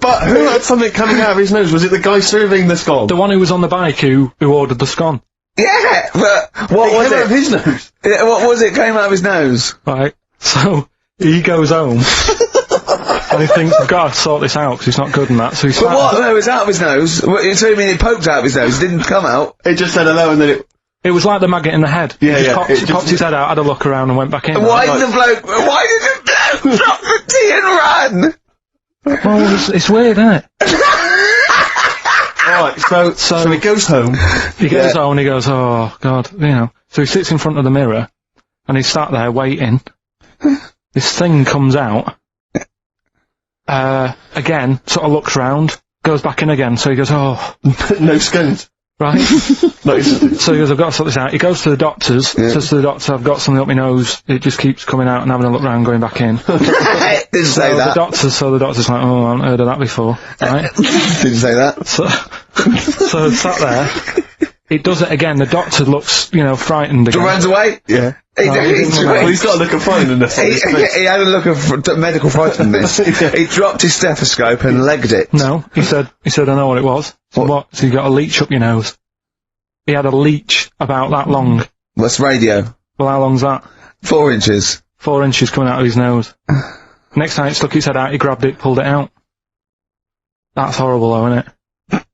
But who had something coming out of his nose? Was it the guy serving the scone? The one who was on the bike who ordered the scone. Yeah, but what was Came out of it? his nose. Yeah, what was it? Came out of his nose. Right. So he goes home and he thinks, I've got to sort this out because it's not good and that. So he's But what? No, it was out of his nose. So you mean it poked out of his nose? It didn't come out? It just said hello and then it... It was like the maggot in the head. Yeah, He just yeah, popped, it just- popped his head out, had a look around and went back in. Why did the bloke drop the tea and run? Well, it's weird, isn't it? Alright, so he goes home. He goes home and he goes, oh, God, you know. So he sits in front of the mirror and he's sat there waiting. This thing comes out. Again, sort of looks round, goes back in again. So he goes, oh. No scones. Right? No, So he goes, I've got to sort this out. He goes to the doctor's, says to the doctor, I've got something up my nose. It just keeps coming out and having a look round, going back in. Didn't say that. So the doctor's like, oh, I haven't heard of that before. Right? Didn't say that. So sat there. It does it again. The doctor looks, you know, frightened again. Runs away? Yeah. Well, he's got a look of frightenedness on his face. He had a look of medical frightenedness. He dropped his stethoscope and legged it. No, he said, I know what it was. So what? So you got a leech up your nose. He had a leech about that long. What's radio? Well, how long's that? 4 inches. 4 inches coming out of his nose. Next time it stuck his head out, he grabbed it, pulled it out. That's horrible though, isn't it?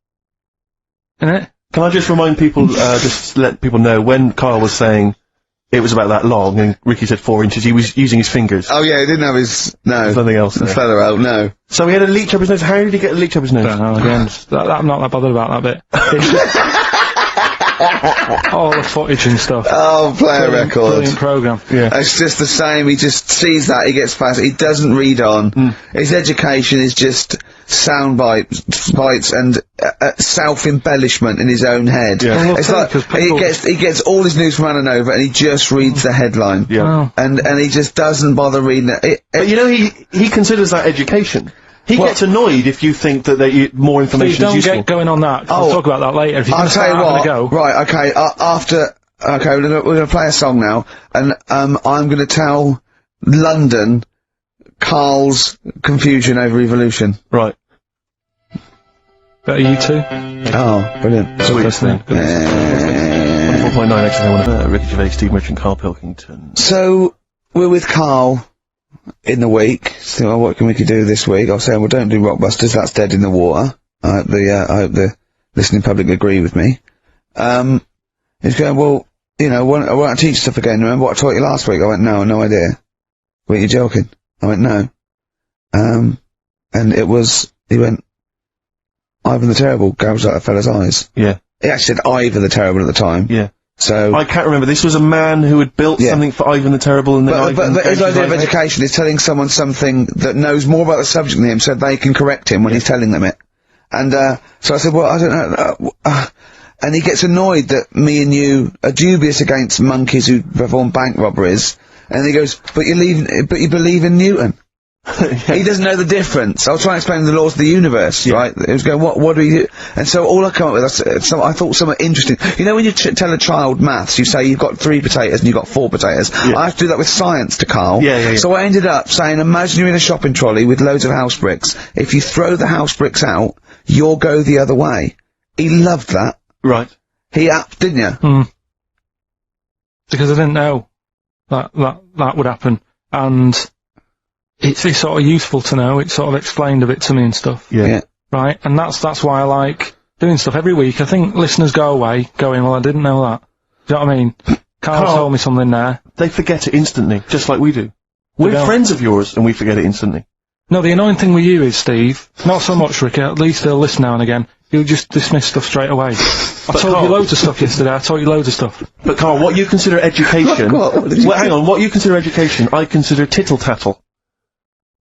Isn't it? Can I just remind people, just let people know, when Karl was saying it was about that long, and Ricky said 4 inches, he was using his fingers. Oh yeah, he didn't have his, no. There's nothing else there. Feather out, no. So he had a leech up his nose. How did he get a leech up his nose? I don't know, again, I'm not that bothered about that bit. All the footage and stuff. Oh, play a record. Brilliant programme. Yeah. It's just the same, he just sees that, he gets past, he doesn't read on. His education is just sound bites and self-embellishment in his own head. Yeah. Well, It's like, he gets all his news from Ananova and he just reads the headline. Yeah. And he just doesn't bother reading it. But you know, he considers that education. He gets annoyed if you think that more information is useful. Don't get going on that. I'll talk about that later. If you're I'll tell you what. Go. Right, okay, okay, we're gonna play a song now, and, I'm gonna tell London Karl's confusion over evolution. Right. Better you two? Oh, brilliant. Sweet listening. 24.9 XFM, Ricky Gervais, Steve Merchant, Karl Pilkington. So, we're with Karl in the week. So, what can we do this week? I was saying, well, don't do Rockbusters, that's dead in the water. I hope the listening public agree with me. He's going, well, you know, why don't I teach stuff again? Remember what I taught you last week? I went, no idea. Were you joking? I went, no. And he went, Ivan the Terrible goes out a fella's eyes. Yeah. He actually said Ivan the Terrible at the time. Yeah. So I can't remember. This was a man who had built something for Ivan the Terrible, and then but his idea of education is telling someone something that knows more about the subject than him, so they can correct him when he's telling them it. And so I said, well, I don't know. And he gets annoyed that me and you are dubious against monkeys who perform bank robberies. And he goes, but you believe in Newton. He doesn't know the difference. I was trying to explain the laws of the universe, right? It was going, what do you do? And so all I come up with, I thought somewhat interesting. You know when you tell a child maths, you say you've got 3 potatoes and you've got 4 potatoes. I have to do that with science to Karl. So I ended up saying, imagine you're in a shopping trolley with loads of house bricks. If you throw the house bricks out, you'll go the other way. He loved that. Right. He didn't you? Because I didn't know that would happen. And it's sort of useful to know. It sort of explained a bit to me and stuff. Yeah. Right? And that's why I like doing stuff every week. I think listeners go away going, well, I didn't know that. Do you know what I mean? Karl told me something there. They forget it instantly, just like we do. We're friends of yours, and we forget it instantly. No, the annoying thing with you is, Steve, not so much, Ricky, at least they'll listen now and again, you'll just dismiss stuff straight away. I told you loads of stuff yesterday, I told you loads of stuff. But Karl, what you consider education... hang on, what you consider education, I consider tittle-tattle.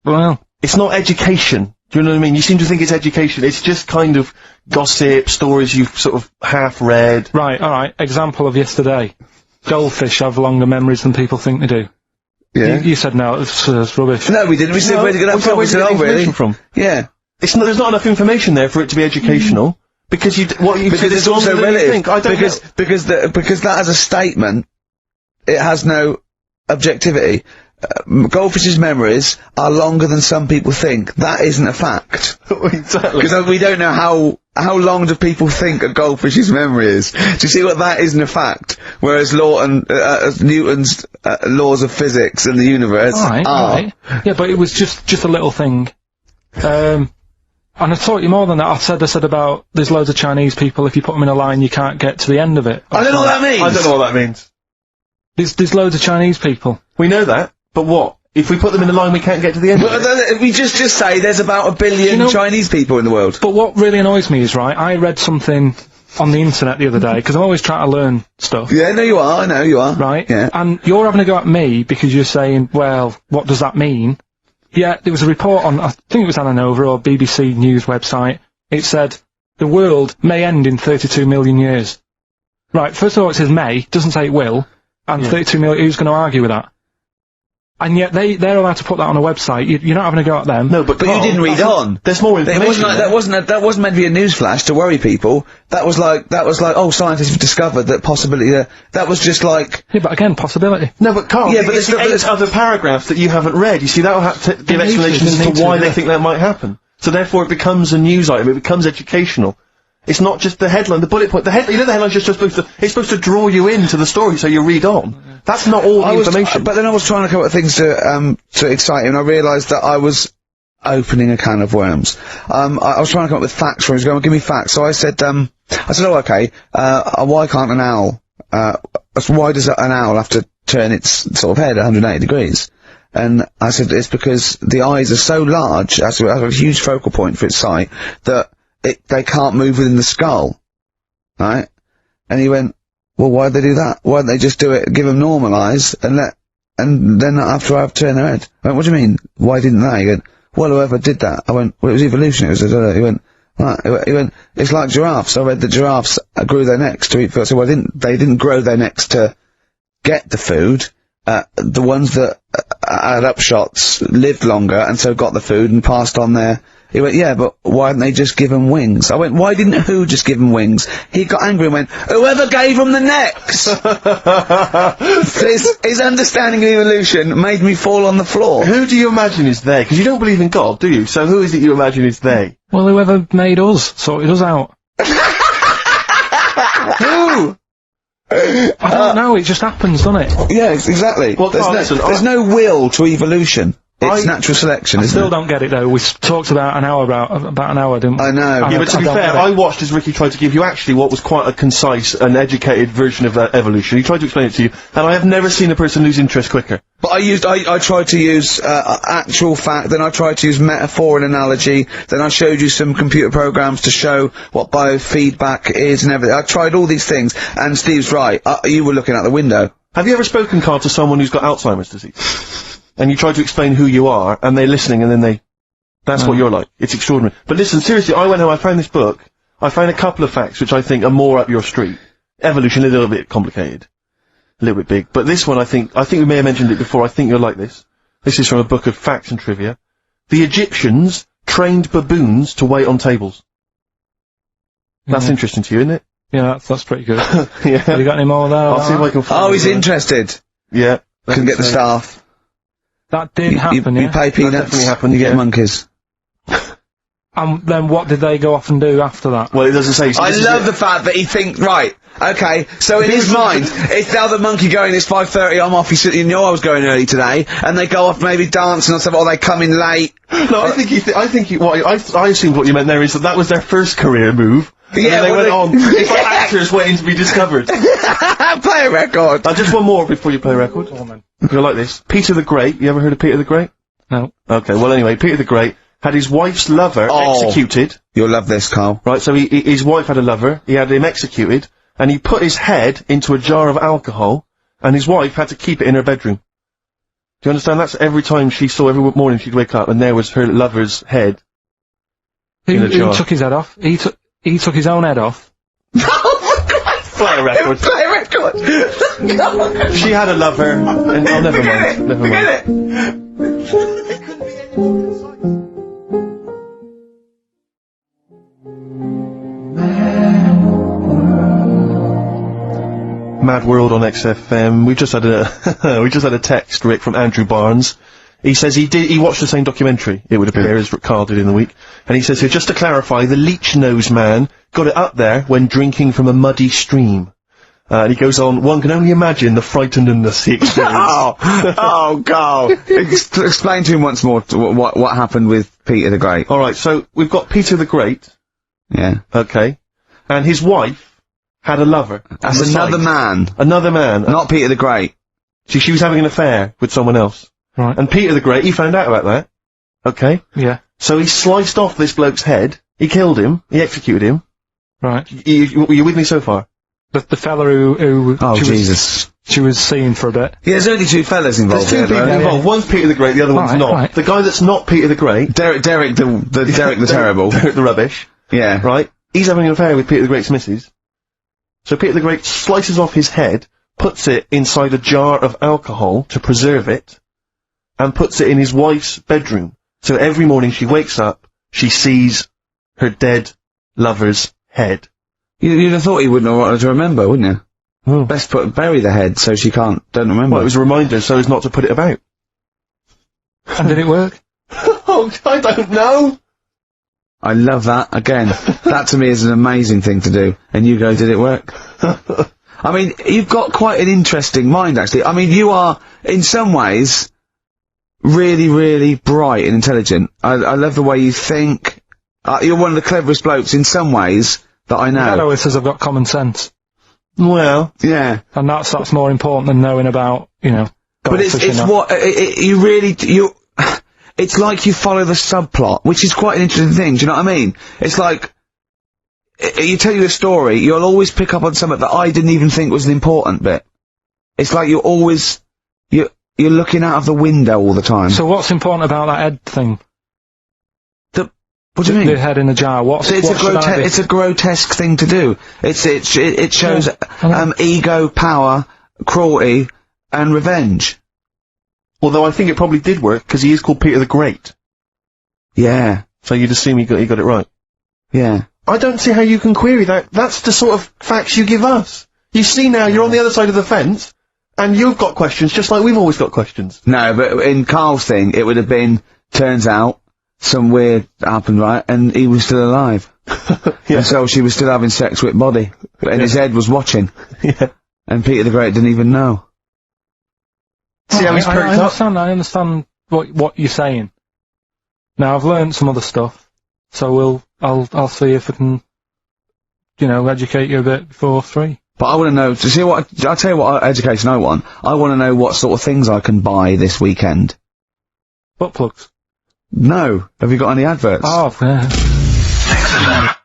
Well... It's not education. Do you know what I mean? You seem to think it's education. It's just kind of gossip, stories you've sort of half-read. Right, alright, example of yesterday. Goldfish have longer memories than people think they do. Yeah. You said no, it's rubbish. No, we didn't. We said where to get that from. We said, oh, really? From. Yeah. There's not enough information there for it to be educational. Because it's also relative. Because that as a statement, it has no objectivity. Goldfish's memories are longer than some people think. That isn't a fact. Exactly. Because we don't know how long do people think a goldfish's memory is. Do you see what that isn't a fact? Whereas Newton's laws of physics and the universe are. Right. Yeah, but it was just a little thing. And I taught you more than that. I said about there's loads of Chinese people, if you put them in a line you can't get to the end of it. I don't know what that means. I don't know what that means. There's loads of Chinese people. We know that, but what? If we put them in a line we can't get to the end of it? We just say there's about 1 billion Chinese people in the world. But what really annoys me is, right, I read something on the internet the other day, because I'm always trying to learn stuff. Yeah, no, you are, I know you are. Right? Yeah. And you're having a go at me because you're saying, well, what does that mean? Yeah, there was a report on, I think it was Ananova or BBC News website, it said, the world may end in 32 million years. Right, first of all it says may, doesn't say it will, and 32 million, who's going to argue with that? And yet they're allowed to put that on a website. You're not having a go at them. No, but you didn't read on. There's more information. That wasn't meant to be a newsflash to worry people. That was like, oh, scientists have discovered that possibility. That was just like. Yeah, but again, possibility. No, but Karl, but there's 8 other paragraphs that you haven't read. You see, that will have to give explanations as to why they think that might happen. So therefore, it becomes a news item. It becomes educational. It's not just the headline, the bullet point. The headline's just supposed to draw you into the story so you read on. That's not all the information. But then I was trying to come up with things to excite him, and I realised that I was opening a can of worms. I was trying to come up with facts for him. He was going, give me facts. So I said, I said, oh, okay, why can't an owl, why does an owl have to turn its sort of head 180 degrees? And I said, it's because the eyes are so large, that's a huge focal point for its sight, that they can't move within the skull. Right? And he went, well, why'd they do that? Why don't they just do it, give them normal eyes, and then after I've turned their head? I went, what do you mean? Why didn't they? He went, well, whoever did that. I went, well, it was evolution. He went, right. He went, it's like giraffes. I read that giraffes grew their necks to eat food. So well, they didn't grow their necks to get the food. The ones that had upshots lived longer and so got the food and passed on their... He went, yeah, but why didn't they just give them wings? I went, why didn't who just give them wings? He got angry and went, whoever gave them the necks! his understanding of evolution made me fall on the floor. Who do you imagine is they? Because you don't believe in God, do you? So who is it you imagine is they? Well, whoever made us, sorted us out. Who? I don't know, it just happens, doesn't it? Yeah, exactly. Well, there's no will to evolution. It's natural selection, isn't it? I still don't get it, though. We talked about an hour, didn't we? I know. Yeah, but to be fair, I watched as Ricky tried to give you actually what was quite a concise and educated version of that evolution. He tried to explain it to you, and I have never seen a person lose interest quicker. But I tried to use, actual fact, then I tried to use metaphor and analogy, then I showed you some computer programs to show what biofeedback is and everything. I tried all these things, and Steve's right. You were looking out the window. Have you ever spoken, Carl, to someone who's got Alzheimer's disease? And you try to explain who you are, and they're listening, and then that's what you're like. It's extraordinary. But listen, seriously, I went home, I found this book, I found a couple of facts which I think are more up your street. Evolution, a little bit complicated. A little bit big. But this one, I think we may have mentioned it before, I think you'll like this. This is from a book of facts and trivia. The Egyptians trained baboons to wait on tables. That's interesting to you, isn't it? Yeah, that's pretty good. Yeah. Have you got any more there? I'll see if I can find he's interested. Yeah. Couldn't get the staff. That did happen, You pay peanuts, That definitely happened, you get monkeys. And then what did they go off and do after that? Well, it doesn't say. I love the fact that he thinks, right, okay, so in his mind, it's now the monkey going, it's 5:30, I'm off, you know I was going early today, and they go off maybe dancing or something, or they come in late. No, I assumed what you meant there is that was their first career move. Yeah, they went on. It's like actors waiting to be discovered. Play a record. Just one more before you play a record. Oh, man. You'll like this. Peter the Great. You ever heard of Peter the Great? No. Okay, well anyway, Peter the Great had his wife's lover executed. You'll love this, Carl. Right, so his wife had a lover, he had him executed, and he put his head into a jar of alcohol, and his wife had to keep it in her bedroom. Do you understand? That's every time every morning she'd wake up, and there was her lover's head. Who took his head off? He took his own head off. Play a record. Play a record. She had a lover, and never mind. Never mind. Mad World on XFM. We just had a text, Rick, from Andrew Barnes. He says he watched the same documentary, it would appear, as Carl did in the week. And he says here, just to clarify, the leech-nosed man got it up there when drinking from a muddy stream. And he goes on, one can only imagine the frightened and the sick experience. Oh, Carl. Explain to him once more what happened with Peter the Great. Alright, so we've got Peter the Great. Yeah. Okay. And his wife had a lover. That's another man. Another man. Not Peter the Great. She was having an affair with someone else. Right. And Peter the Great, he found out about that. Okay? Yeah. So he sliced off this bloke's head, he killed him, he executed him. Right. You with me so far? The fella who she was seeing for a bit. Yeah, there's only two fellas involved. There's two people involved. One's Peter the Great, the other one's not. Right. The guy that's not Peter the Great... Derek the Terrible. Derek the Rubbish. Yeah. Right? He's having an affair with Peter the Great's missus. So Peter the Great slices off his head, puts it inside a jar of alcohol to preserve it, and puts it in his wife's bedroom. So every morning she wakes up, she sees her dead lover's head. You'd have thought he wouldn't have wanted to remember, wouldn't you? Oh. Best bury the head so she don't remember. Well, it was a reminder so as not to put it about. And did it work? Oh, I don't know. I love that. Again, that to me is an amazing thing to do. And you go, did it work? I mean, you've got quite an interesting mind, actually. I mean, you are, in some ways, really, really bright and intelligent. I love the way you think. You're one of the cleverest blokes in some ways that I know. That always says I've got common sense. Well, Yeah. And that's more important than knowing about, you know, But it's it's like you follow the subplot, which is quite an interesting thing, do you know what I mean? It's like, you tell you a story, you'll always pick up on something that I didn't even think was an important bit. It's like you're always, you're looking out of the window all the time. So what's important about that head thing? What do you mean? The head in the jar, It's a grotesque thing to do. It shows, ego, power, cruelty, and revenge. although I think it probably did work, because he is called Peter the Great. Yeah. So you'd assume he got it right. Yeah. I don't see how you can query that. That's the sort of facts you give us. You see now, you're on the other side of the fence, and you've got questions just like we've always got questions. No, but in Karl's thing, it would have been, turns out, some weird happened, right, and he was still alive. Yeah. And so she was still having sex with body, and his head was watching. Yeah. And Peter the Great didn't even know. See how he's perked up? I understand what you're saying. Now, I've learned some other stuff, so I'll see if I can, you know, educate you a bit before 3. But I want to know, to see what, I'll tell you what education I want. I want to know what sort of things I can buy this weekend. Butt plugs. No. Have you got any adverts? Oh, yeah. XFM.